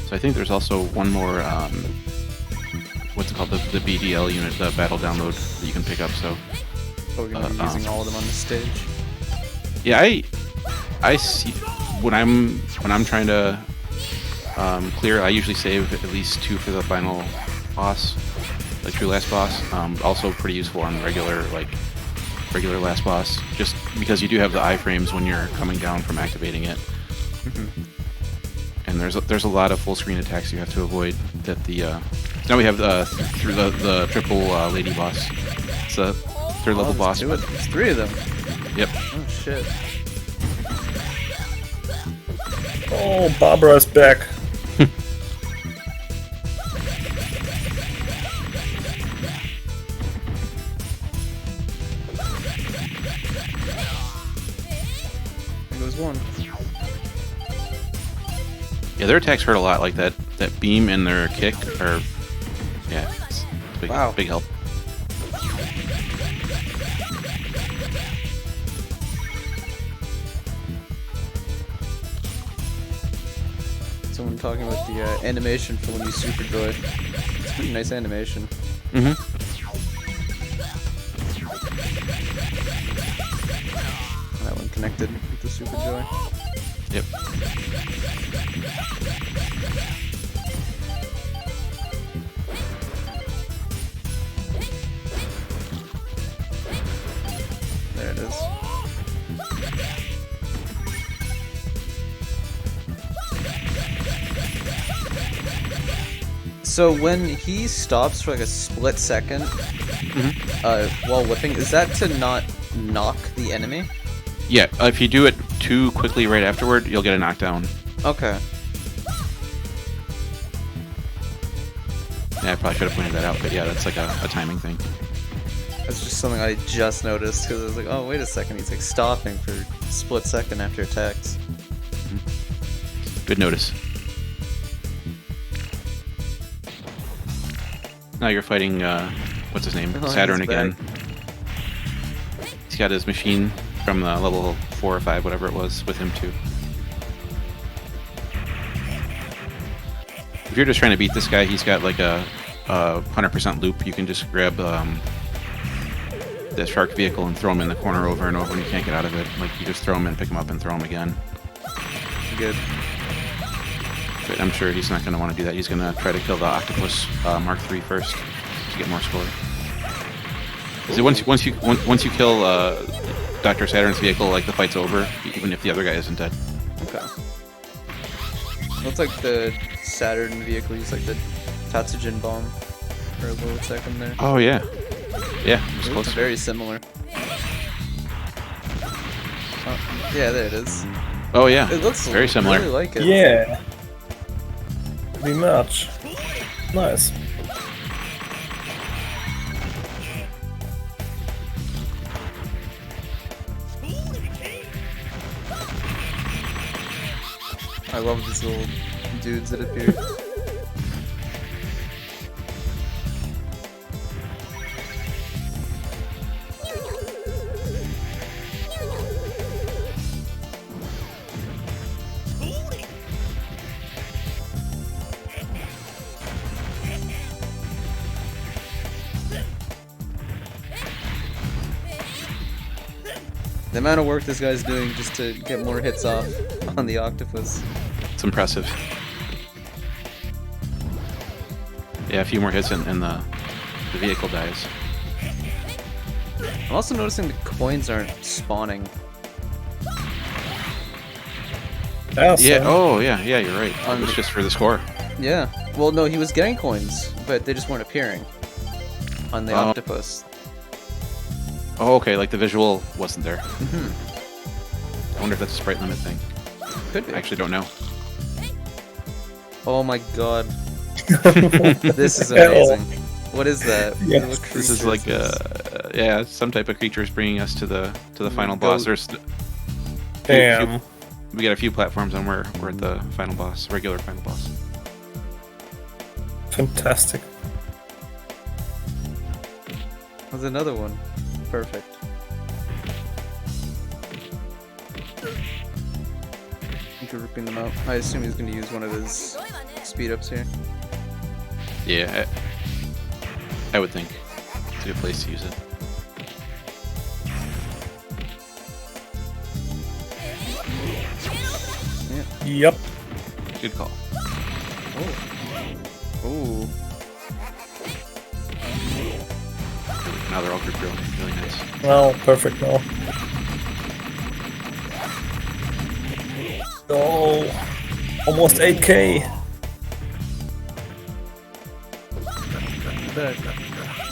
So I think there's also one more, what's it called, the BDL unit, the battle download that you can pick up. So Oh, we're gonna be using all of them on this stage. yeah, I see when I'm trying to clear, I usually save at least 2 for the final boss, the true last boss. Also pretty useful on regular last boss, just because you do have the iframes when you're coming down from activating it. And there's a lot of full screen attacks you have to avoid. That the now we have through the triple lady boss. It's a 3rd level boss. There's 3 of them. Yep. Oh shit. Oh, Barbara's back. There goes one. Yeah, their attacks hurt a lot. Like that beam and their kick are, yeah, it's big, Wow. big help. Someone talking about the animation for when you super joy. It's a pretty nice animation. That one connected with the super joy. Yep. There it is. So when he stops for like a split second while whipping, is that to not knock the enemy? Yeah, if you do it too quickly right afterward, you'll get a knockdown. Okay. Yeah, I probably should have pointed that out, but yeah, that's like a timing thing. That's just something I just noticed because I was like, oh, wait a second, he's like stopping for a split second after attacks. Good notice. Now you're fighting, what's his name? Oh, Saturn he's again. back. He's got his machine from level 4 or 5, whatever it was, with him too. If you're just trying to beat this guy, he's got like a 100% loop. You can just grab the shark vehicle and throw him in the corner over and over, and you can't get out of it. Like, you just throw him and pick him up and throw him again. Good. But I'm sure he's not going to want to do that. He's going to try to kill the Octopus Mark III first to get more score. So once you kill Dr. Saturn's vehicle, like, the fight's over, even if the other guy isn't dead. Okay. Looks like the Saturn vehicle used like the Tatsujin bomb for a little second there. Oh yeah, yeah, it was It close. looks very similar. Oh, yeah, there it is. Oh yeah, It looks very similar. Really like it. Yeah. Pretty much. Nice. I love these little dudes that appear. The amount of work this guy's doing just to get more hits off on the octopus. It's impressive. Yeah, a few more hits and the vehicle dies. I'm also noticing the coins aren't spawning. Yeah. Oh yeah, yeah. You're right. On It was the- just for the score. Yeah. Well, no, he was getting coins, but they just weren't appearing on the Oh. octopus. Oh, okay. Like the visual wasn't there. Mm-hmm. I wonder if that's a sprite limit thing. Could be. I actually don't know. Oh my god. This is Hell. amazing. What is that? Yes. What This is creature like this? yeah, some type of creature is bringing us to the final Goat. boss. There's Damn. we got a few platforms and we're at the final boss, regular final boss. Fantastic. There's another one. Perfect. You're ripping them out. I assume he's going to use one of his speed ups here. Yeah, I would think it's a good place to use it. Yep. Good call. Ooh. Now they're all grouped really nice. Oh, perfect now. Oh, almost 8k.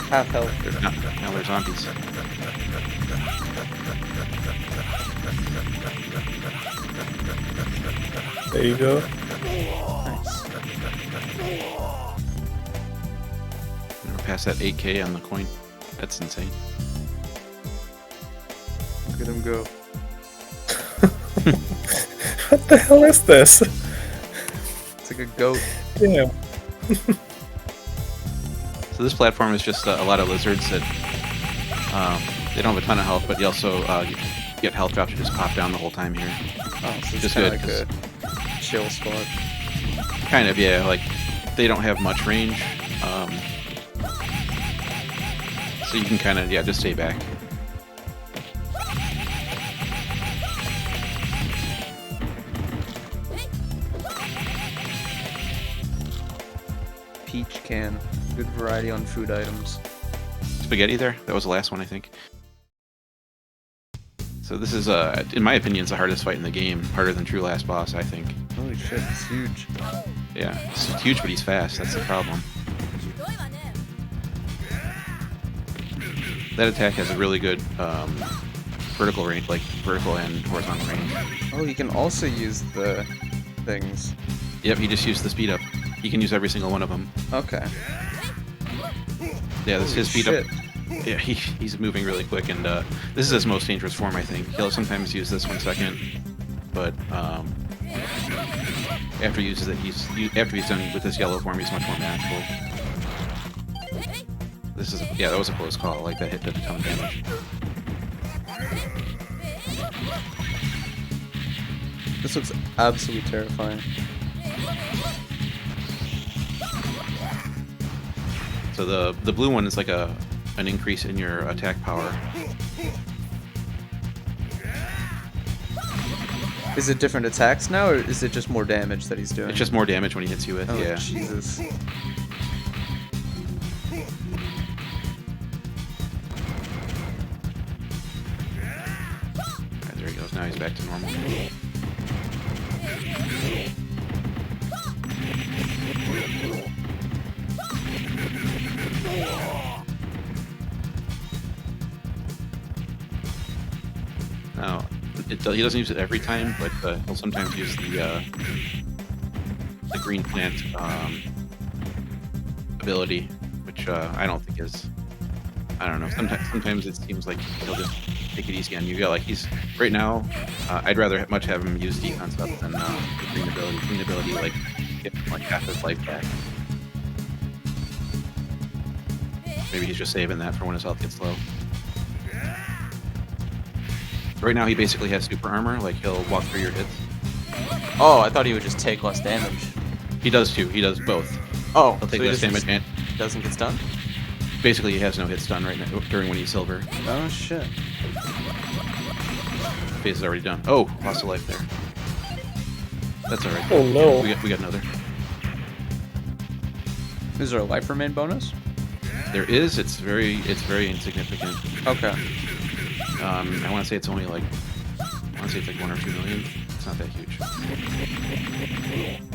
Half health. Now they're zombies. There you go. Nice. We're past that 8k on the coin. That's insane. Look at him go. What the hell is this? It's like a goat. Damn. So this platform is just a lot of lizards that they don't have a ton of health, but you also get health drops that just pop down the whole time here. Oh, so it's Just kind good, of like a chill spot. Kind of, yeah. Like they don't have much range, so you can kind of just stay back. Peach can. Good variety on food items. Spaghetti there. That was the last one, I think. So this is, in my opinion, it's the hardest fight in the game. Harder than True Last Boss, I think. Holy shit, it's huge. Yeah, it's huge, but he's fast. That's the problem. That attack has a really good vertical range, like vertical and horizontal range. Oh, you can also use the things. Yep, he just used the speed up. He can use every single one of them. Okay. Yeah, this is his speed Shit. up. Yeah, he's moving really quick, and this is his most dangerous form, I think. He'll sometimes use this 1 second, but after he uses it, after he's done with this yellow form, he's much more manageable. This is that was a close call. Like that hit did a ton of damage. This looks absolutely terrifying. So the blue one is like an increase in your attack power. Is it different attacks now, or is it just more damage that he's doing? It's just more damage when he hits you with. Oh, Yeah. Jesus. Alright, there he goes. Now he's back to normal. Now, he doesn't use it every time, but he'll sometimes use the green plant ability, which I don't think is. I don't know. Sometimes it seems like he'll just take it easy on you. Yeah, like he's right now. I'd rather much have him use defense up than the green ability. Green ability like get like half his life back. Maybe he's just saving that for when his health gets low. Right now he basically has super armor, like he'll walk through your hits. Oh, I thought he would just take less damage. He does too, he does both. Oh, He'll take so he less just damage and doesn't get stunned? basically he has no hit stun right now during when he's silver. Oh, shit. Phase is already done. Oh, lost a life there. That's alright. Oh no. We got another. Is there a life remain bonus? There is, it's very insignificant. Okay. I want to say it's only like, it's like 1 or 2 million. It's not that huge.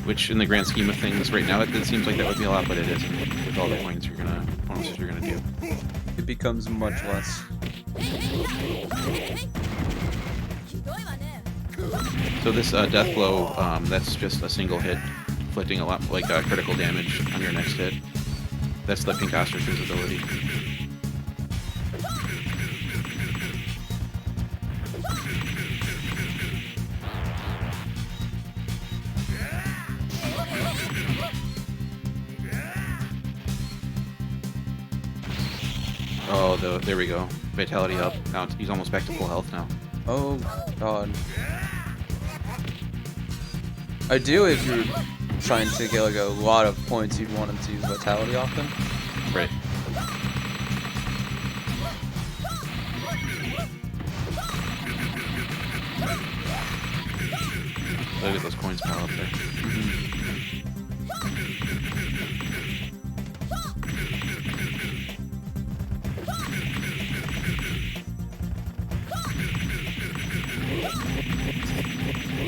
Which, in the grand scheme of things, right now it seems like that would be a lot, but it isn't. With all the bonuses you're gonna do. It becomes much less. So this death blow, that's just a single hit, inflicting a lot like critical damage on your next hit. That's the pink ostrich's ability. Oh, there we go. Vitality up. Now he's almost back to full health now. Oh, God. Ideally, if you're trying to get like a lot of points, you'd want him to use Vitality often. Right. Look at those coins pile up there.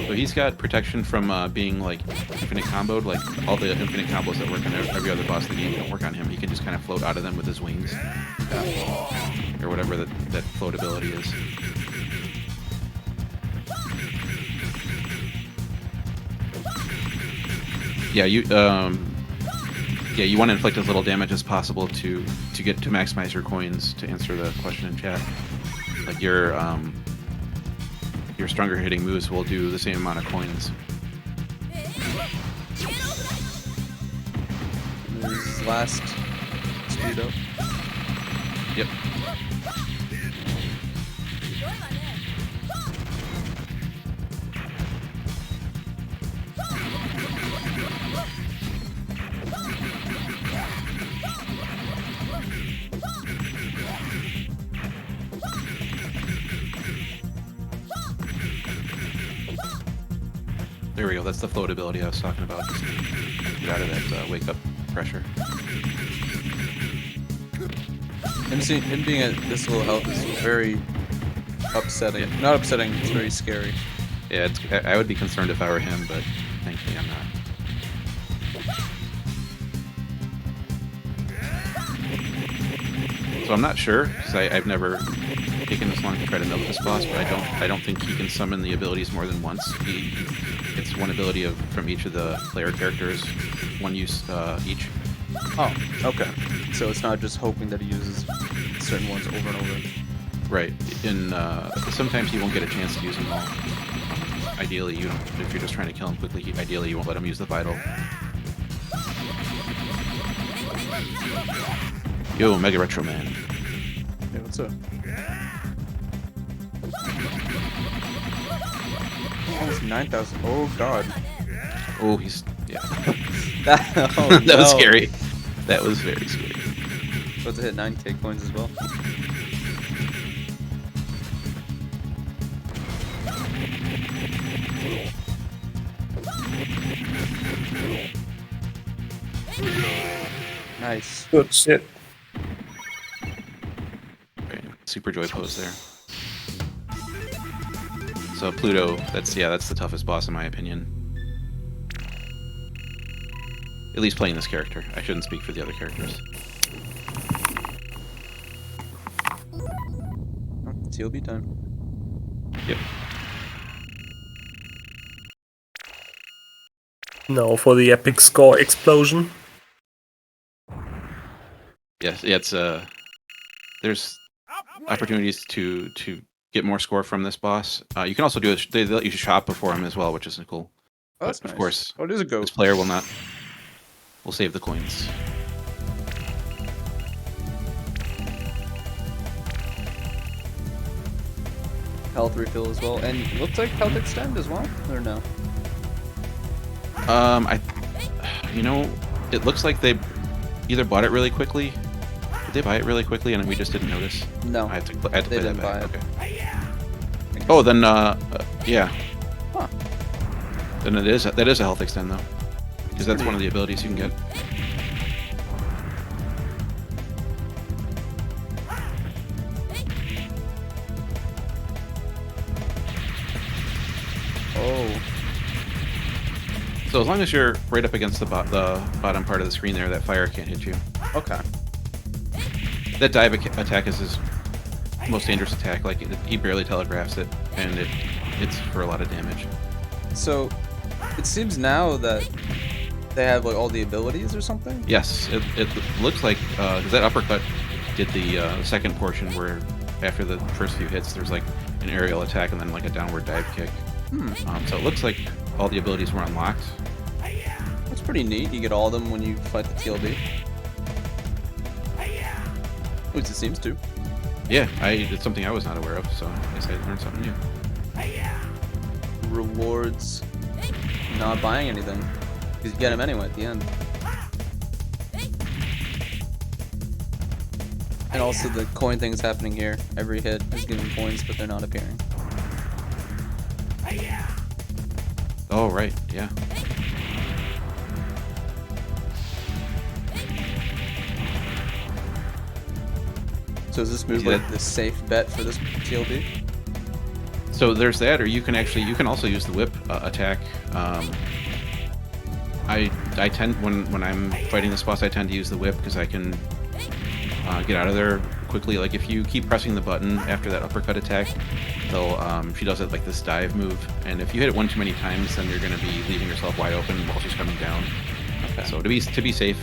So he's got protection from being like infinite comboed, like all the infinite combos that work on every other boss in the game don't work on him. He can just kind of float out of them with his wings. Or whatever that float ability is. Yeah, you want to inflict as little damage as possible to maximize your coins. To answer the question in chat, like your stronger hitting moves will do the same amount of coins. His last speed up. Yep. There we go, that's the float ability I was talking about. Just to get out of that wake up pressure. Him being at this low health is very upsetting. Yeah. Not upsetting, it's very scary. Yeah, I would be concerned if I were him, but thankfully I'm not. So I'm not sure, because I've never taken this long to try to milk this boss, but I don't think he can summon the abilities more than once. It's one ability from each of the player characters, one use each. Oh, okay. So it's not just hoping that he uses certain ones over and over. Right. Sometimes he won't get a chance to use them all. Ideally, you don't. If you're just trying to kill him quickly, ideally you won't let him use the vital. Yo, Mega Retro Man. Hey, what's up? Almost 9,000. Oh god. Oh, he's yeah. Oh, That was scary. That was very scary. About to hit 9k coins as well. Nice. Good shit. Right. Super Joy pose there. So Pluto, that's the toughest boss in my opinion. At least playing this character. I shouldn't speak for the other characters. TLB time. Yep. Now for the epic score explosion. Yes, yeah, it's there's opportunities to get more score from this boss. You can also do they let you shop before him as well, which is cool. Oh, that's But, nice. of course, Oh, it is a goat. this player will not. We'll save the coins. Health refill as well, and it looks like health extend as well, or no? It looks like they either bought it really quickly. Did they buy it really quickly and we just didn't notice? No, I had to they play that didn't back. buy it. Okay. Oh, then yeah. Huh. Then that is a health extend though, because that's one of the abilities you can get. Oh. So as long as you're right up against the bottom part of the screen there, that fire can't hit you. Okay. That dive attack is his most dangerous attack. Like he barely telegraphs it, and it hits for a lot of damage. So, it seems now that they have like all the abilities or something. Yes, it looks like that uppercut did the second portion where after the first few hits, there's like an aerial attack and then like a downward dive kick. So it looks like all the abilities were unlocked. That's pretty neat. You get all of them when you fight the TLB. At least it seems to. Yeah, it's something I was not aware of, so I guess I learned something new. Rewards not buying anything, because you get them anyway at the end. And also the coin thing is happening here. Every hit is giving points, but they're not appearing. Oh, right, yeah. So is this move See like that? the safe bet for this TLB? So there's that, or you can also use the whip attack. I tend when I'm fighting this boss, I tend to use the whip because I can get out of there quickly. Like if you keep pressing the button after that uppercut attack, she does it like this dive move, and if you hit it one too many times, then you're going to be leaving yourself wide open while she's coming down. Okay. So to be safe,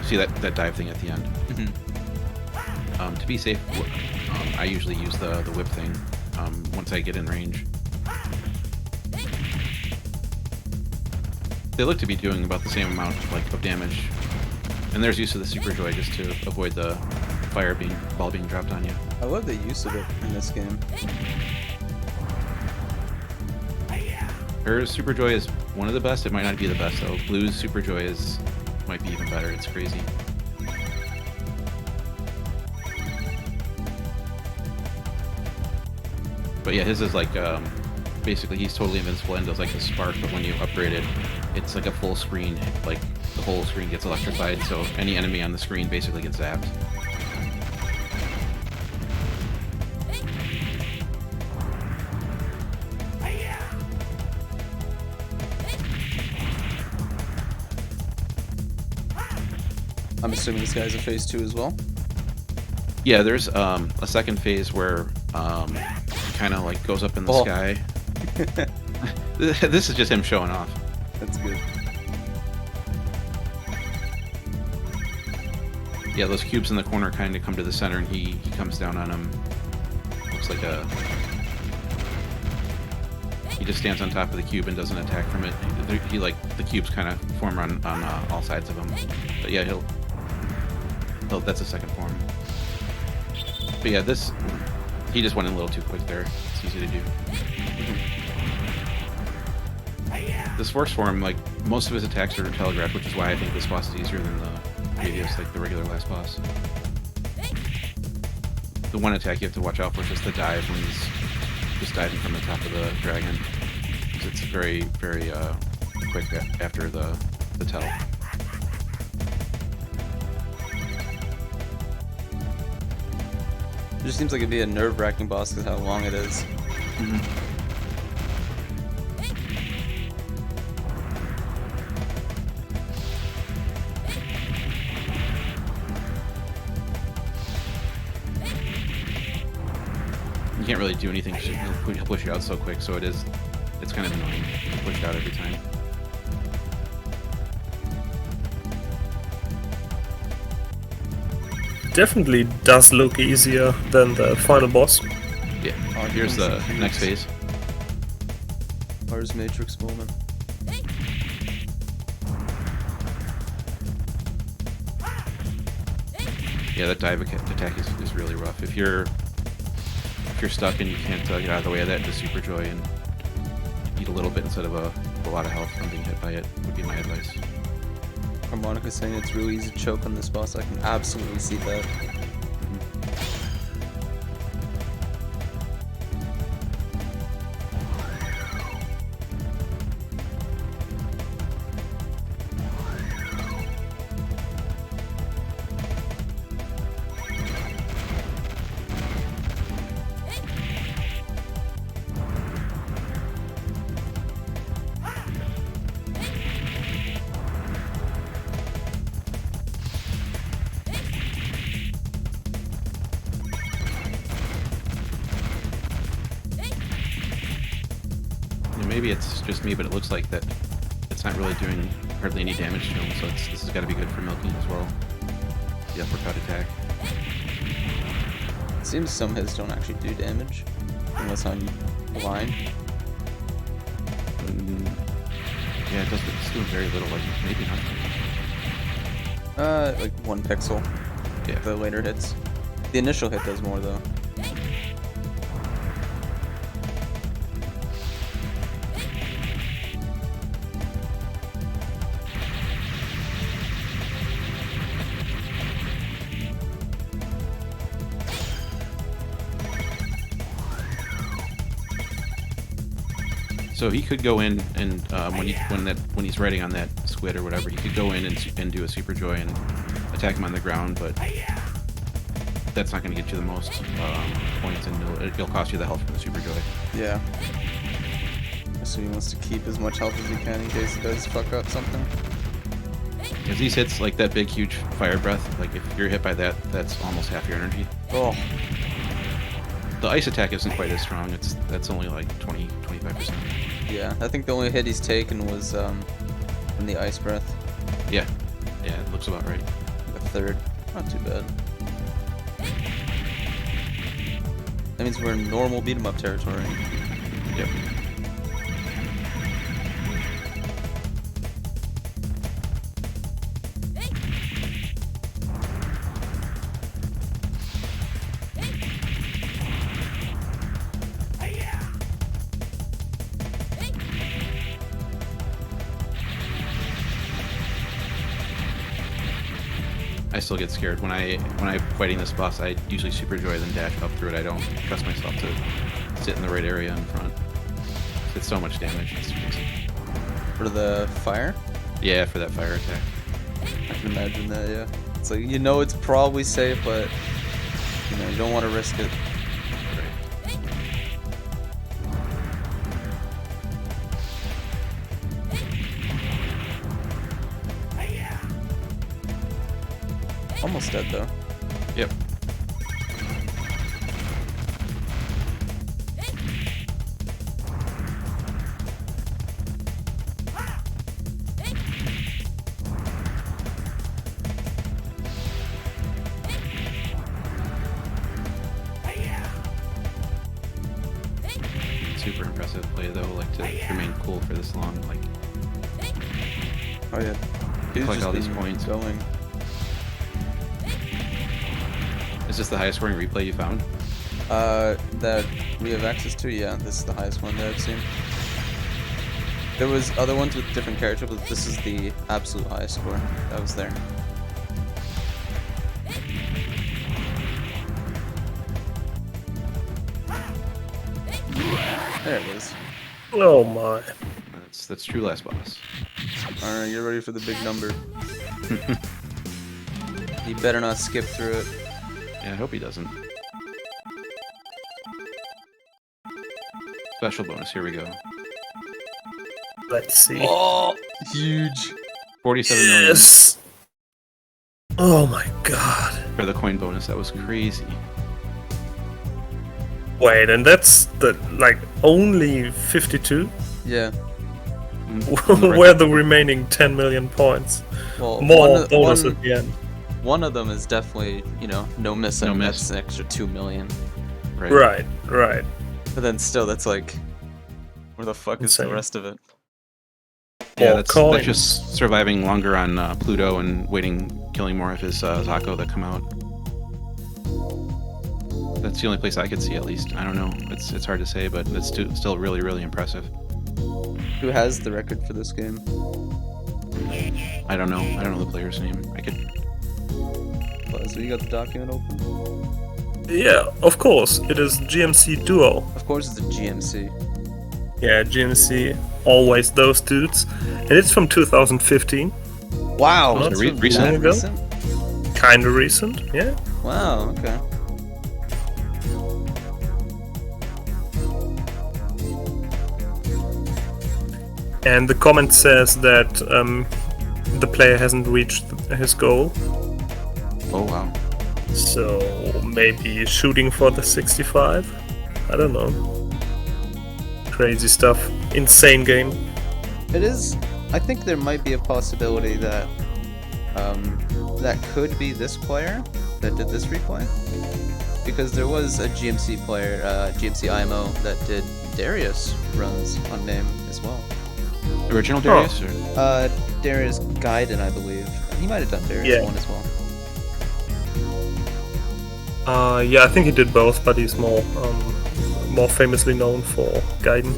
see that dive thing at the end. Mm-hmm. To be safe, I usually use the whip thing once I get in range. They look to be doing about the same amount of damage, and there's use of the Super Joy just to avoid the ball being dropped on you. I love the use of it in this game. Her Super Joy is one of the best. It might not be the best though. Blue's Super Joy might be even better. It's crazy. But yeah, his is like basically he's totally invincible and does like the spark, but when you upgrade it, it's like a full screen. Like the whole screen gets electrified, so any enemy on the screen basically gets zapped. I'm assuming this guy's a phase 2 as well. Yeah, there's a second phase where kind of like goes up in the sky. This is just him showing off. That's good. Yeah, those cubes in the corner kind of come to the center, and he comes down on them. Looks like he just stands on top of the cube and doesn't attack from it. He like the cubes kind of form on all sides of him. But yeah, that's a second form. But yeah, he just went in a little too quick there. It's easy to do. This first form, like most of his attacks are telegraphed, which is why I think this boss is easier than the previous, like the regular last boss. The one attack you have to watch out for is just the dive when he's just diving from the top of the dragon. It's very, very quick after the tell. It just seems like it'd be a nerve-wracking boss because how long it is. Mm-hmm. You can't really do anything. He'll push you out so quick, so it's kind of annoying to push out every time. Definitely does look easier than the final boss. Yeah. Here's the next phase. Mars Matrix moment. Yeah, that dive attack is really rough. If you're stuck and you can't get out of the way of that, just Super Joy and eat a little bit instead of a lot of health from being hit by it would be my advice. Harmonica's saying it's really easy to choke on this boss. I can absolutely see that. Maybe it's just me, but it looks like that it's not really doing hardly any damage to him, so this has got to be good for milking as well. The uppercut attack. It seems some hits don't actually do damage, unless I'm blind. Yeah, it's doing very little, like maybe not. Like 1 pixel. Yeah. The later hits. The initial hit does more though. So he could go in and when he's riding on that squid or whatever, he could go in and do a Super Joy and attack him on the ground, but that's not going to get you the most points, and it'll cost you the health from the Super Joy. Yeah. So he wants to keep as much health as he can in case he does fuck up something. Because these hits, like that big, huge fire breath, like if you're hit by that, that's almost half your energy. Oh. The ice attack isn't quite as strong. That's only like 20-25%. Yeah, I think the only hit he's taken was in the ice breath. Yeah, it looks about right. Like a third. Not too bad. That means we're in normal beat 'em up territory. Yep. I still get scared when I'm fighting this boss. I usually Super Joy then dash up through it. I don't trust myself to sit in the right area in front. It's so much damage. It's crazy. For the fire? Yeah, for that fire attack. I can imagine that, yeah. It's like, you know it's probably safe, but you know, you don't want to risk it. Almost dead though. Yep. Super impressive play though, like to remain cool for this long, like Oh yeah. He's collect just all these been points. going. Is this the highest scoring replay you found? That we have access to, yeah, this is the highest one that I've seen. There was other ones with different characters, but this is the absolute highest score that was there. There it is. Oh my. That's true last boss. Alright, you're ready for the big number. You better not skip through it. Yeah, I hope he doesn't. Special bonus, here we go. Let's see. Oh, huge. 47 million Yes. Oh my god. for the coin bonus. That was crazy. Wait, and that's the like only 52? Yeah. Where the remaining 10 million points? Well, More bonus at the end. one of them is definitely, you know, no missing. No miss. That's an extra 2 million. Right, right. But then still, that's like, where the fuck is the Insane. rest of it? Yeah, More that's coins. just surviving longer on Pluto and killing more of his Zako that come out. That's the only place I could see, at least. I don't know. It's hard to say, but it's still really, really impressive. Who has the record for this game? I don't know. I don't know the player's name. I could. So you got the document open? Yeah, of course. It is GMC Duo. Of course it's a GMC. Yeah, GMC, always those dudes. And it's from 2015. Wow, Not that's so recent. that ago. recent? Kinda recent, yeah. Wow, okay. And the comment says that the player hasn't reached his goal. Oh wow. So maybe shooting for the 65? I don't know. Crazy stuff. Insane game. It is. I think there might be a possibility that that could be this player that did this replay, because there was a GMC player, GMC IMO, that did Darius runs on name as well. Original Darius? Or? Darius Gaiden, I believe. He might have done Darius Yeah. 1 as well. Yeah, I think he did both, but he's more famously known for Gaiden.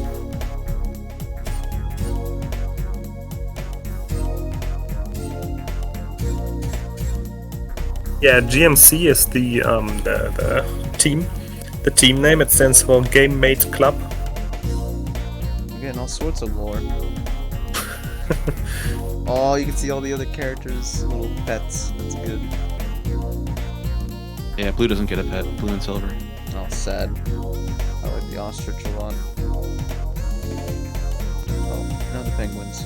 Yeah, GMC is the team. The team name, it stands for Game Mate Club. We're getting all sorts of lore. Oh, you can see all the other characters, little pets. That's good. Yeah, blue doesn't get a pet. Blue and silver. Oh, sad. I like the ostrich a lot. Oh, now the penguins.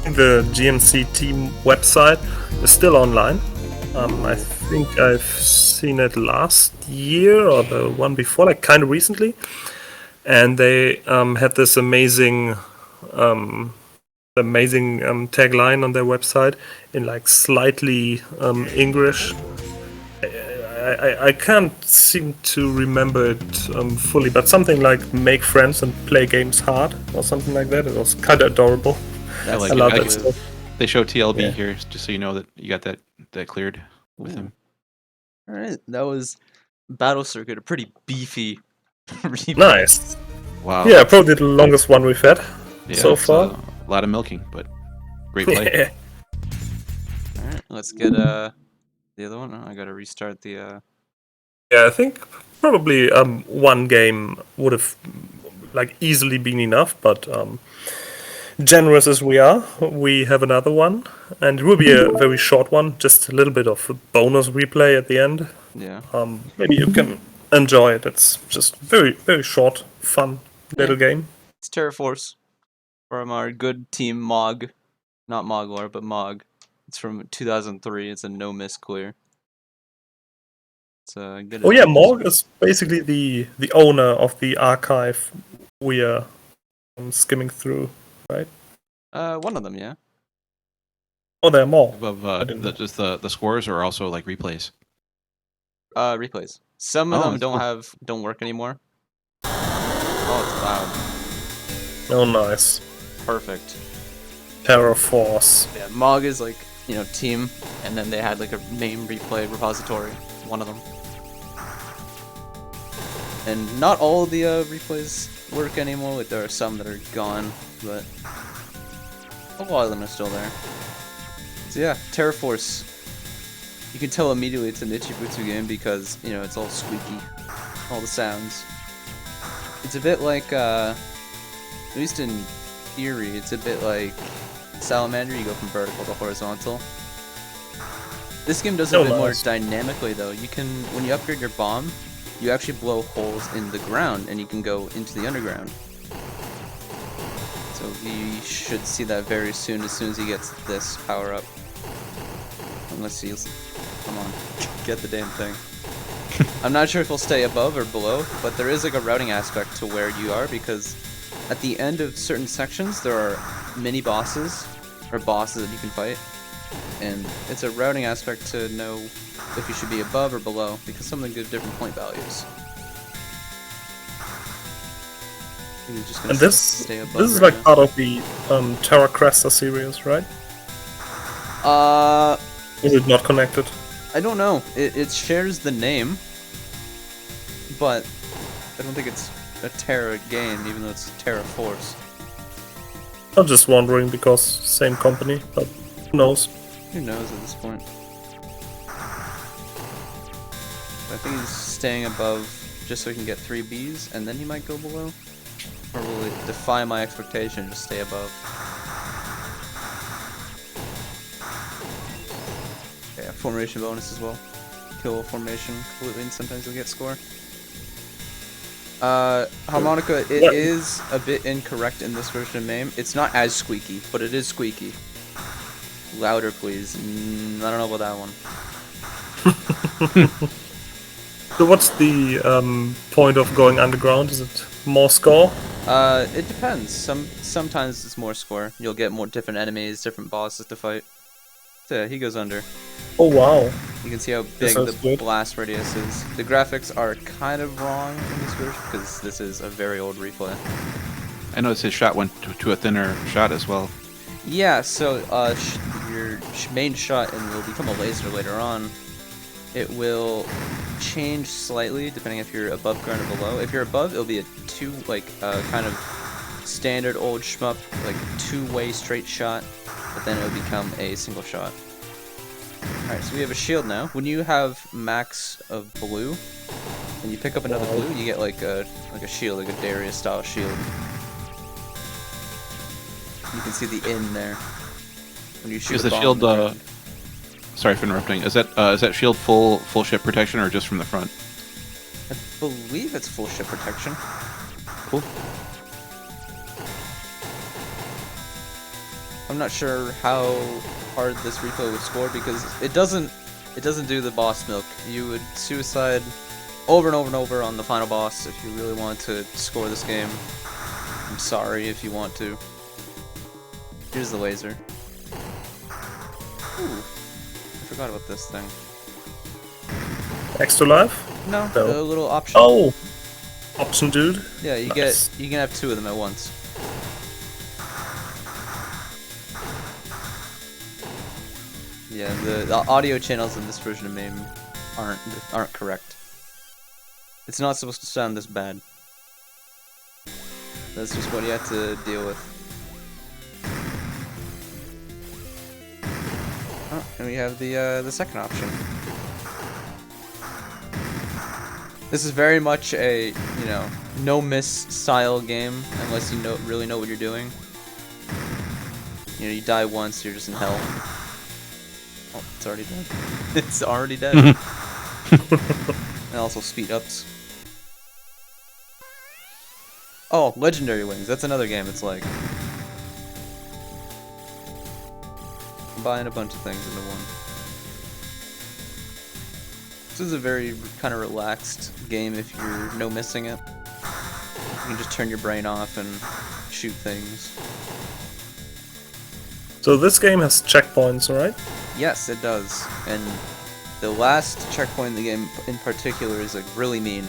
The GMC team website is still online. I think I've seen it last year or the one before, like kind of recently. And they had this amazing tagline on their website in like slightly English. I can't seem to remember it fully, but something like "make friends and play games hard" or something like that. It was kind of adorable. I like I it. love I that like it. stuff. They show TLB Yeah. here, just so you know that you got that cleared with him. Alright, that was Battle Circuit, a pretty beefy replay. Nice. Wow. Yeah, probably the longest one we've had Yeah, so it's, far. a lot of milking, but great play. Yeah. Alright, let's get the other one. Oh, I gotta restart the Yeah, I think probably one game would have like easily been enough, but generous as we are, we have another one, and it will be a very short one, just a little bit of a bonus replay at the end. yeah. Maybe you can enjoy it. It's just very, very short, fun little game. It's Terra Force from our good team Mog. Not Moglar, but Mog. It's from 2003. It's a no miss clear. It's a good. Oh yeah, Morg is basically the owner of the archive we are skimming through, right? One of them, yeah. Oh, there are more. Above didn't know. just the scores are also like replays. Replays. Some of Oh, them that's cool. don't work anymore. Oh, it's loud. Oh, nice. Perfect. Terra Force. Yeah, Mog is like, team, and then they had like a main replay repository. One of them. And not all the replays work anymore. Like, there are some that are gone, but a lot of them are still there. So yeah, Terra Force. You can tell immediately it's an Ichibutsu game because, it's all squeaky. All the sounds. It's a bit like, at least in theory, it's a bit like Salamander. You go from vertical to horizontal. This game does it a bit more dynamically though. You can, when you upgrade your bomb, you actually blow holes in the ground and you can go into the underground. So we should see that very soon as he gets this power up. Unless he's... Come on, get the damn thing. I'm not sure if he'll stay above or below, but there is like a routing aspect to where you are because at the end of certain sections there are mini bosses, or bosses that you can fight. And it's a routing aspect to know if you should be above or below, because some of them give different point values. You're just gonna And this stay above is right like part of the Terra Cresta series, right? now. Is it not connected? I don't know. It shares the name, but I don't think it's a Terra game, even though it's Terra Force. I'm just wondering because same company, but who knows? Who knows at this point? I think he's staying above just so he can get 3 Bs, and then he might go below. Or will it defy my expectation, just stay above? Yeah, formation bonus as well. Kill formation completely, and sometimes you'll get score. Harmonica, it is a bit incorrect in this version of MAME. It's not as squeaky, but it is squeaky. Louder, please. I don't know about that one. So what's the point of going underground? Is it more score? It depends. Sometimes it's more score. You'll get more different enemies, different bosses to fight. So yeah, he goes under. Oh wow. You can see how big sounds the good. blast radius is. The graphics are kind of wrong in this version because this is a very old replay. I noticed his shot went to a thinner shot as well. Yeah, so your main shot and will become a laser later on. It will change slightly depending if you're above ground or below. If you're above, it'll be a kind of standard old shmup, like 2-way straight shot, but then it'll become a single shot. Alright, so we have a shield now. When you have max of blue, and you pick up another blue, you get like a shield, like a Darius style shield. You can see the in there. When you shoot Is a the bomb shield? in the ground. Sorry for interrupting. Is that shield full ship protection or just from the front? I believe it's full ship protection. Cool. I'm not sure how hard this replay would score because it doesn't do the boss milk. You would suicide over and over and over on the final boss if you really want to score this game. I'm sorry if you want to. Here's the laser. Ooh, I forgot about this thing. Extra life? No, No. a little option. Oh! Option, dude. Yeah, you Nice. you can have two of them at once. Yeah, the audio channels in this version of MAME aren't correct. It's not supposed to sound this bad. That's just what you have to deal with. Oh, and we have the second option. This is very much a, no miss style game unless you really know what you're doing. You die once, you're just in hell. Oh, it's already dead. It's already dead. And also speed ups. Oh, Legendary Wings. That's another game. It's like combine a bunch of things into one. This is a very kind of relaxed game if you're no missing it. You can just turn your brain off and shoot things. So this game has checkpoints, right? Yes, it does. And the last checkpoint in the game in particular is like really mean.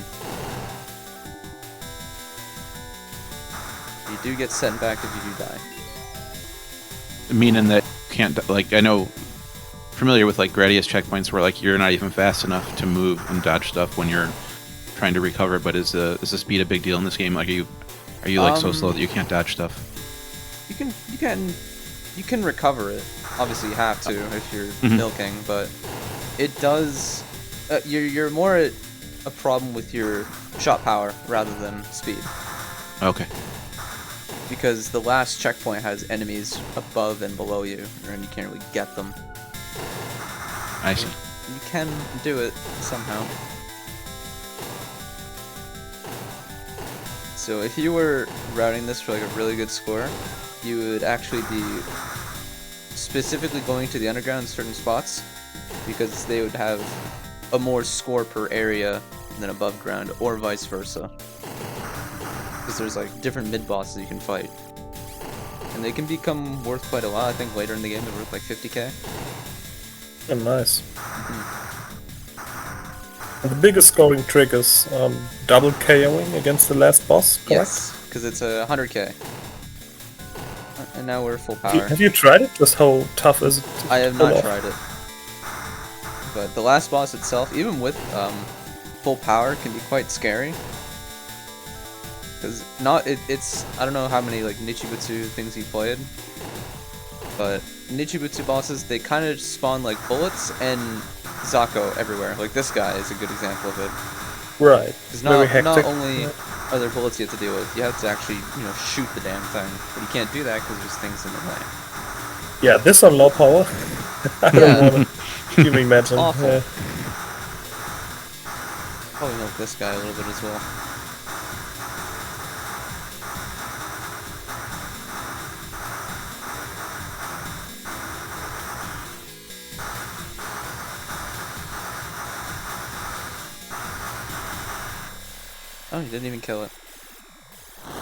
You do get sent back if you do die. Meaning that you can't, like, I know, familiar with like Gradius checkpoints where like you're not even fast enough to move and dodge stuff when you're trying to recover. But is the speed a big deal in this game? Like, are you like so slow that you can't dodge stuff? You can recover it. Obviously, you have to if you're milking, but it does. You're more at a problem with your shot power rather than speed. Okay. Because the last checkpoint has enemies above and below you, and you can't really get them. I see. You can do it somehow. So if you were routing this for like a really good score, you would actually be specifically going to the underground in certain spots because they would have a more score per area than above ground, or vice versa. Because there's like different mid-bosses you can fight. And they can become worth quite a lot. I think later in the game they're worth like 50k. Oh, nice. And the biggest scoring trick is double KOing against the last boss, correct? Yes, because it's a 100k. And now we're full power. Have you tried it? Just how tough is it? I have not tried it. But the last boss itself, even with full power, can be quite scary. Because it's I don't know how many like Nichibutsu things he played, but Nichibutsu bosses, they kind of spawn like bullets and Zako everywhere. Like this guy is a good example of it. Right. Because Very not hectic. only are there bullets you have to deal with, you have to actually shoot the damn thing, but you can't do that because there's things in the way. Yeah, this on low power. I don't want to even imagine. Awful. Yeah. Probably milk this guy a little bit as well. Oh, he didn't even kill it.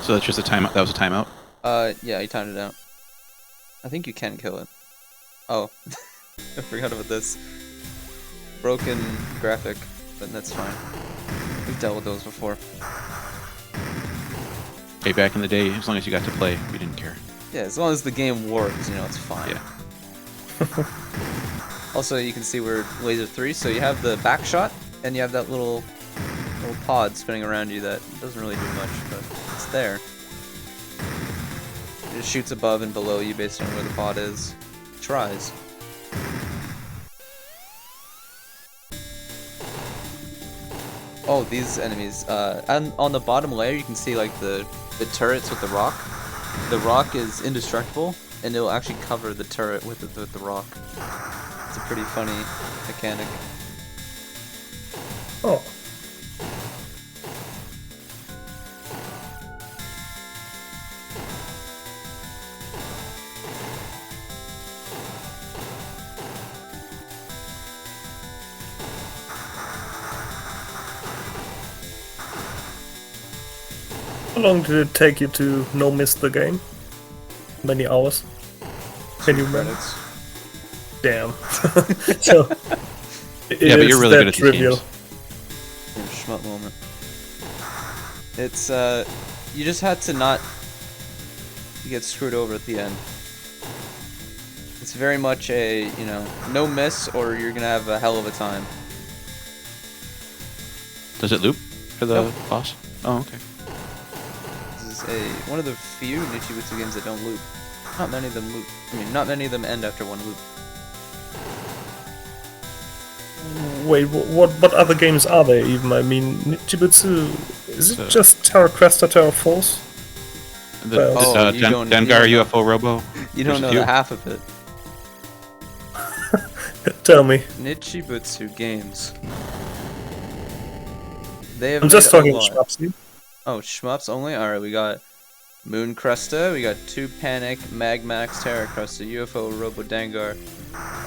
So that's just a timeout. That was a timeout. Yeah, he timed it out. I think you can kill it. Oh, I forgot about this. Broken graphic, but that's fine. We've dealt with those before. Hey, back in the day, as long as you got to play, we didn't care. Yeah, as long as the game works, it's fine. Yeah. Also, you can see we're laser 3, so you have the back shot, and you have that little pod spinning around you that doesn't really do much, but it's there. It just shoots above and below you based on where the pod is. It tries. Oh, these enemies. And on the bottom layer, you can see like the turrets with the rock. The rock is indestructible, and it'll actually cover the turret with the rock. It's a pretty funny mechanic. Oh. How long did it take you to no-miss the game? Many hours? Can you remember? Credits. Damn. So, Yeah, but you're really good at these trivial. games. Yeah, schmuck moment. It's you just had to not get screwed over at the end. It's very much a, you know, no miss or you're gonna have a hell of a time. Does it loop for the boss? Oh, okay. This is one of the few Nichibutsu games that don't loop. Not many of them loop. I mean, not many of them end after one loop. Wait, what other games are there even? I mean, Nichibutsu, is it just Terra Cresta, Terra Force? The you don't- Dengar you UFO Robo? You don't There's a know few. the half of it. Tell me. Nichibutsu games. They have I'm just made a talking lot. Schmapsy. Oh, shmups only? Alright, we got Moon Cresta, we got 2 Panic, Magmax, Terra Cresta, UFO, Robo Dangar,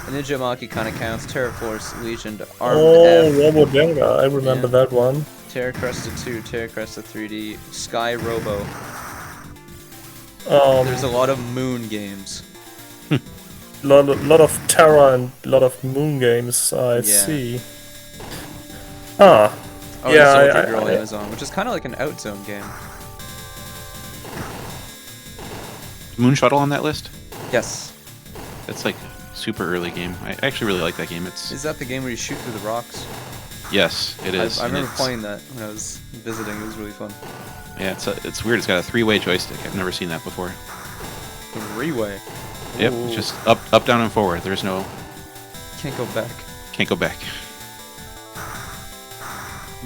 Ninja Maki kinda counts, Terra Force, Legion, Armed Oh, F, Robodenga, I remember Yeah. that one. Terra Cresta 2, Terra Cresta 3D, Sky Robo. There's a lot of Moon games. lot of Terra and a lot of Moon games, I Yeah. see. Ah, Oh, yeah, the Soldier Girl I- Amazon, which is kind of like an Outzone game. Moon Shuttle on that list? Yes. That's like a super early game. I actually really like that game. It's Is that the game where you shoot through the rocks? yes, it is. I and remember it's- playing that when I was visiting. It was really fun. Yeah, it's weird. It's got a 3-way joystick. I've never seen that before. 3-way. Yep, Ooh. just up, down, and forward. There's no Can't go back. can't go back.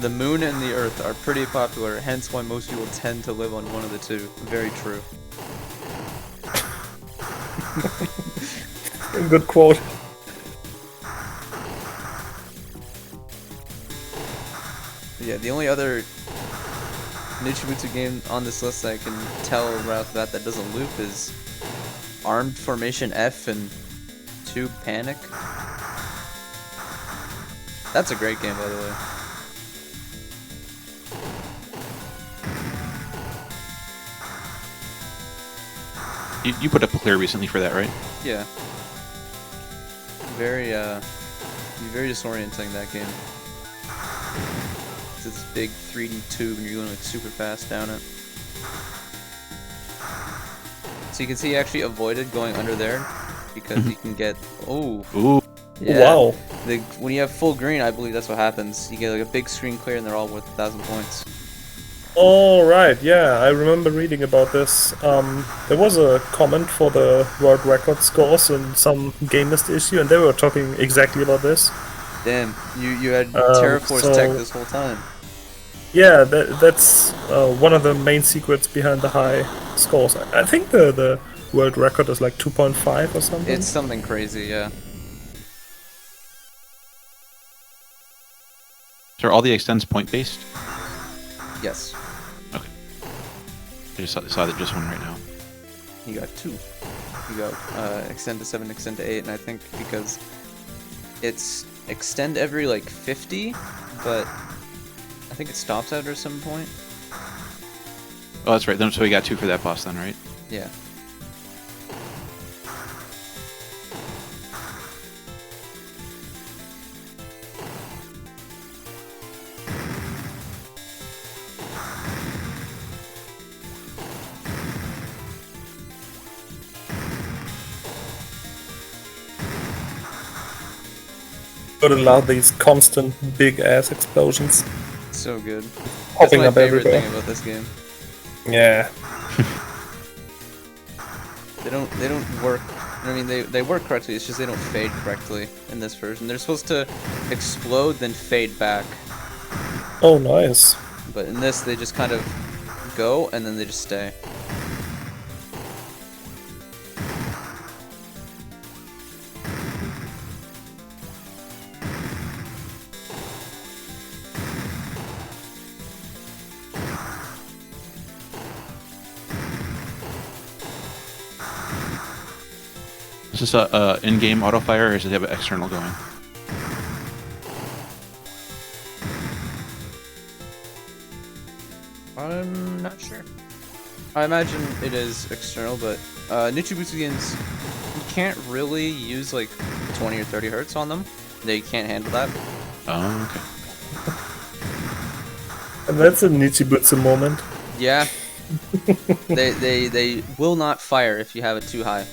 The moon and the earth are pretty popular, hence why most people tend to live on one of the two. Very true. good quote. Yeah, the only other Nichibutsu game on this list that I can tell right off the bat that doesn't loop is Armed Formation F and 2 Panic. That's a great game, by the way. You put up a clear recently for that, right? Yeah. Very disorienting, that game. It's this big 3D tube and you're going like super fast down it. So you can see he actually avoided going under there because you can get Ooh. yeah. Wow. When you have full green, I believe that's what happens. You get like a big screen clear and they're all worth 1,000 points. All right, yeah, I remember reading about this. There was a comment for the world record scores in some Gamist issue, and they were talking exactly about this. Damn, you had Terraforce so- tech this whole time. Yeah, that's one of the main secrets behind the high scores. I think the world record is like 2.5 or something. It's something crazy, yeah. So are all the extends point based? Yes, Okay. I just saw that just one right now. you got 2. You got extend to 7, extend to 8, and I think because it's extend every like 50, but I think it stops after some point. Oh, that's right. Then so we got 2 for that boss then, right? Yeah. Would allow these constant big ass explosions. So good. That's Popping my up favorite everywhere. thing about this game. Yeah. They don't work. I mean, they work correctly. It's just they don't fade correctly in this version. They're supposed to explode then fade back. Oh, nice. But in this, they just kind of go and then they just stay. Is this a in-game auto fire, or does it have an external going? I'm not sure. I imagine it is external, but Nichibutsu games, you can't really use like 20 or 30 hertz on them. They can't handle that. Oh, okay. And that's a Nichibutsu moment. Yeah. they will not fire if you have it too high.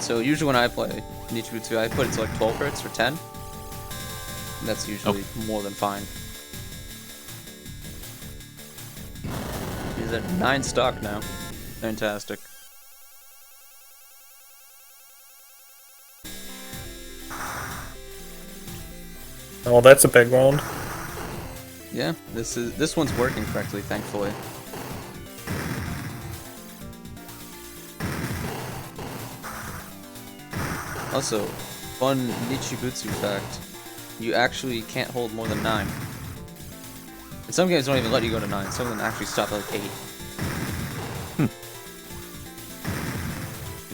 So usually when I play Nichibutsu, I put it to like 12 hertz or 10. And that's usually more than fine. He's at 9 stock now. Fantastic. Oh, that's a background. Yeah, this one's working correctly, thankfully. Also, fun Nichibutsu fact, you actually can't hold more than 9. And some games don't even let you go to 9, some of them actually stop at like 8.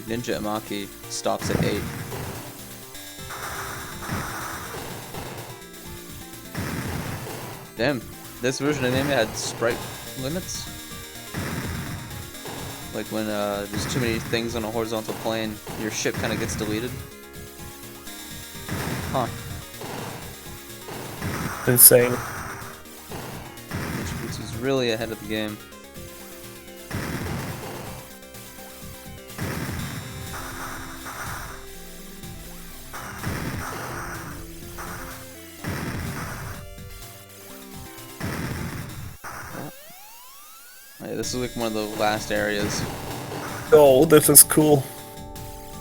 Ninja Amaki stops at 8. Damn, this version of anime had sprite limits. Like when there's too many things on a horizontal plane, your ship kind of gets deleted. Huh. Insane. Nichibutsu's really ahead of the game. Yeah, this is like one of the last areas. Oh, this is cool.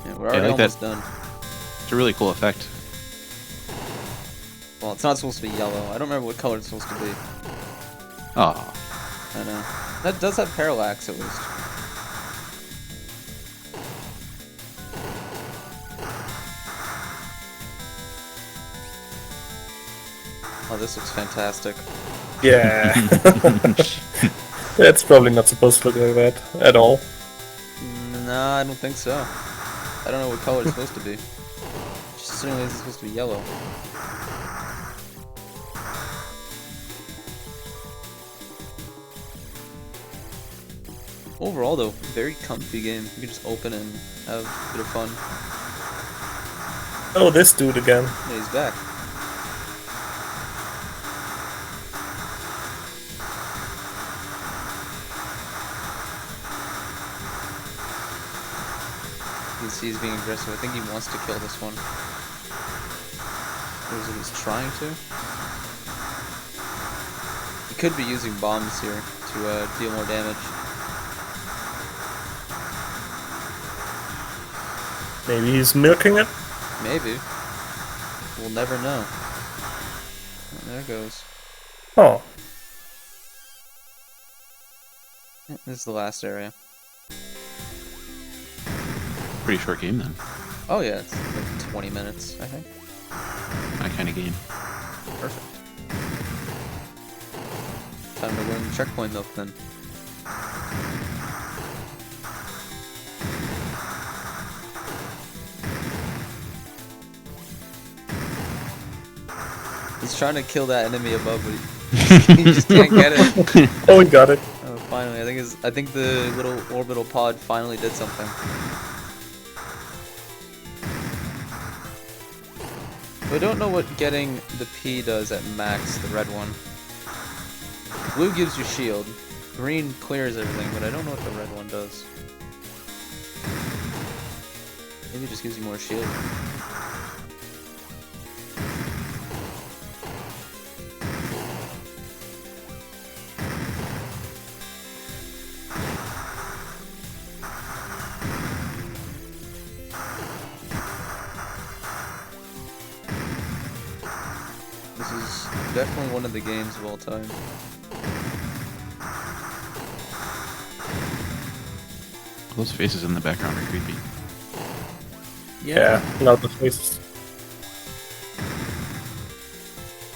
Yeah, we're already like almost that. done. It's a really cool effect. Well, it's not supposed to be yellow. I don't remember what color it's supposed to be. Oh, I know. That does have parallax at least. Oh, this looks fantastic. Yeah. That's probably not supposed to look like that at all. Nah, I don't think so. I don't know what color it's supposed to be. Just assuming it's supposed to be yellow. Overall, though, very comfy game. You can just open and have a bit of fun. Oh, this dude again. Yeah, he's back. You can see he's being aggressive. I think he wants to kill this one. Or is it he's trying to? He could be using bombs here to deal more damage. Maybe he's milking it? Maybe. We'll never know. Oh, there it goes. Oh. Yeah, this is the last area. pretty short game then. Oh yeah, it's like 20 minutes, I think. My kind of game. Perfect. Time to learn the checkpoint milk then. He's trying to kill that enemy above, but he just can't get it. Oh, we got it. Oh, finally, I think the little orbital pod finally did something. I don't know what getting the P does at max, the red one. Blue gives you shield, green clears everything, but I don't know what the red one does. Maybe it just gives you more shield. This is Definitely one of the games of all time. Those faces in the background are creepy. Yeah, love the faces.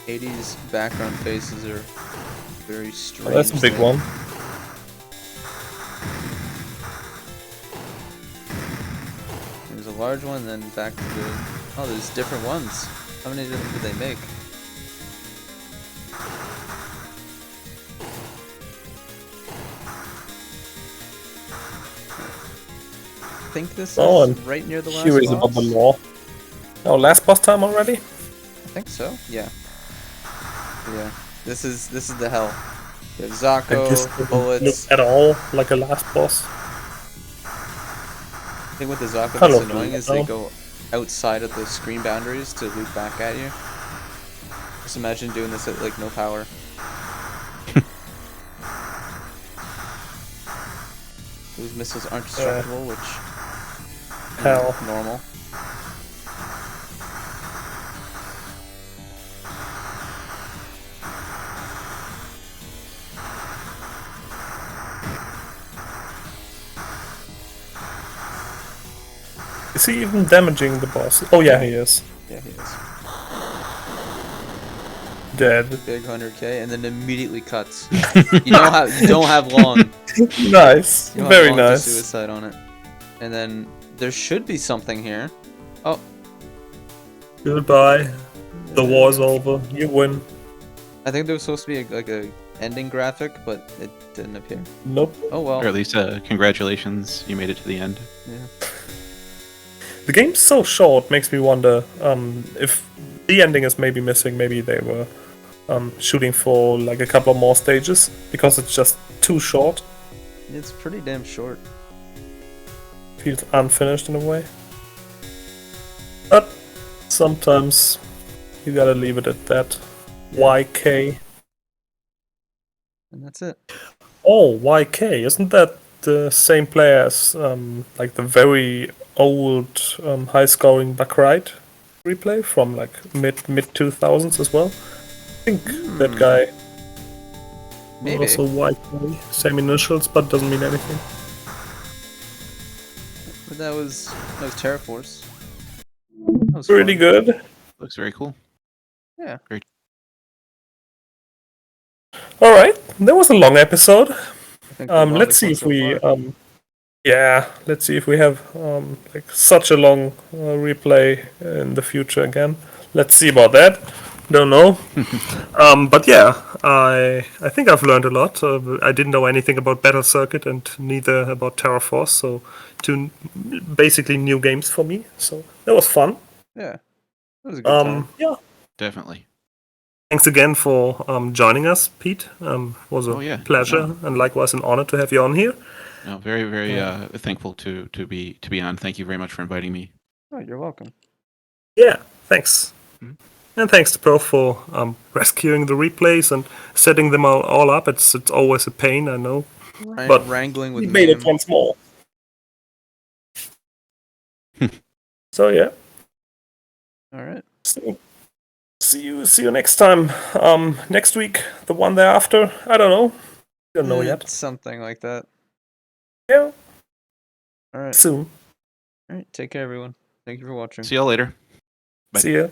80s background faces are very strange. Oh, that's a big thing. one. There's a large one, then back to the... Oh, there's different ones. How many of them did they make? I think this Oh, is and right near the last curious boss. about the lore. Oh, last boss time already? I think so. Yeah. Yeah. This is the hell. There's It Zako, just doesn't bullets. look at all like a last boss. I think with the Zako I that's love annoying the is they Zako. go outside of the screen boundaries to loop back at you. Just imagine doing this at like no power. Those missiles aren't destructible, which Hell. normal. Is he even damaging the boss? Oh yeah, he is. Yeah, he is. Dead. Big 100k, and then immediately cuts. You don't have long. Nice. You don't have Very long to nice. suicide on it. And then there should be something here. Oh, Goodbye. The war's over. You win. I think there was supposed to be like a ending graphic, but it didn't appear. Nope. Oh well. Or at least, congratulations, you made it to the end. Yeah. The game's so short, makes me wonder if the ending is maybe missing. Maybe they were shooting for like a couple more stages because it's just too short. It's pretty damn short. Feels unfinished in a way. But sometimes you gotta leave it at that. YK. And that's it. Oh, YK. Isn't that the same player as like the very old high-scoring Backride replay from like mid 2000s as well? I think that guy Maybe. also YK, same initials, but doesn't mean anything. But that was Terra Force. That was Pretty fun. good. Looks very cool. Yeah. All right, that was a long episode. I think the Let's longest see one if so we far. let's see if we have like such a long replay in the future again. Let's see about that. Don't know. But yeah, I think I've learned a lot. I didn't know anything about Battle Circuit and neither about Terra Force, so two basically new games for me. So that was fun. Yeah. That was a good time. Yeah. Definitely. Thanks again for joining us, Pete. Was a Oh, yeah. pleasure No. and likewise an honor to have you on here. No, very, very thankful to be on. Thank you very much for inviting me. Oh, you're welcome. Yeah, thanks. Mhm. And thanks to Pro for rescuing the replays and setting them all up. It's always a pain, I know. But Wrangling with we made it Mayhem. once more. So yeah. All right. So, see you next time. Next week, the one thereafter. I don't know. Don't know yet. Something like that. Yeah, All right. soon. All right. Take care, everyone. Thank you for watching. See y'all later. Bye. See ya.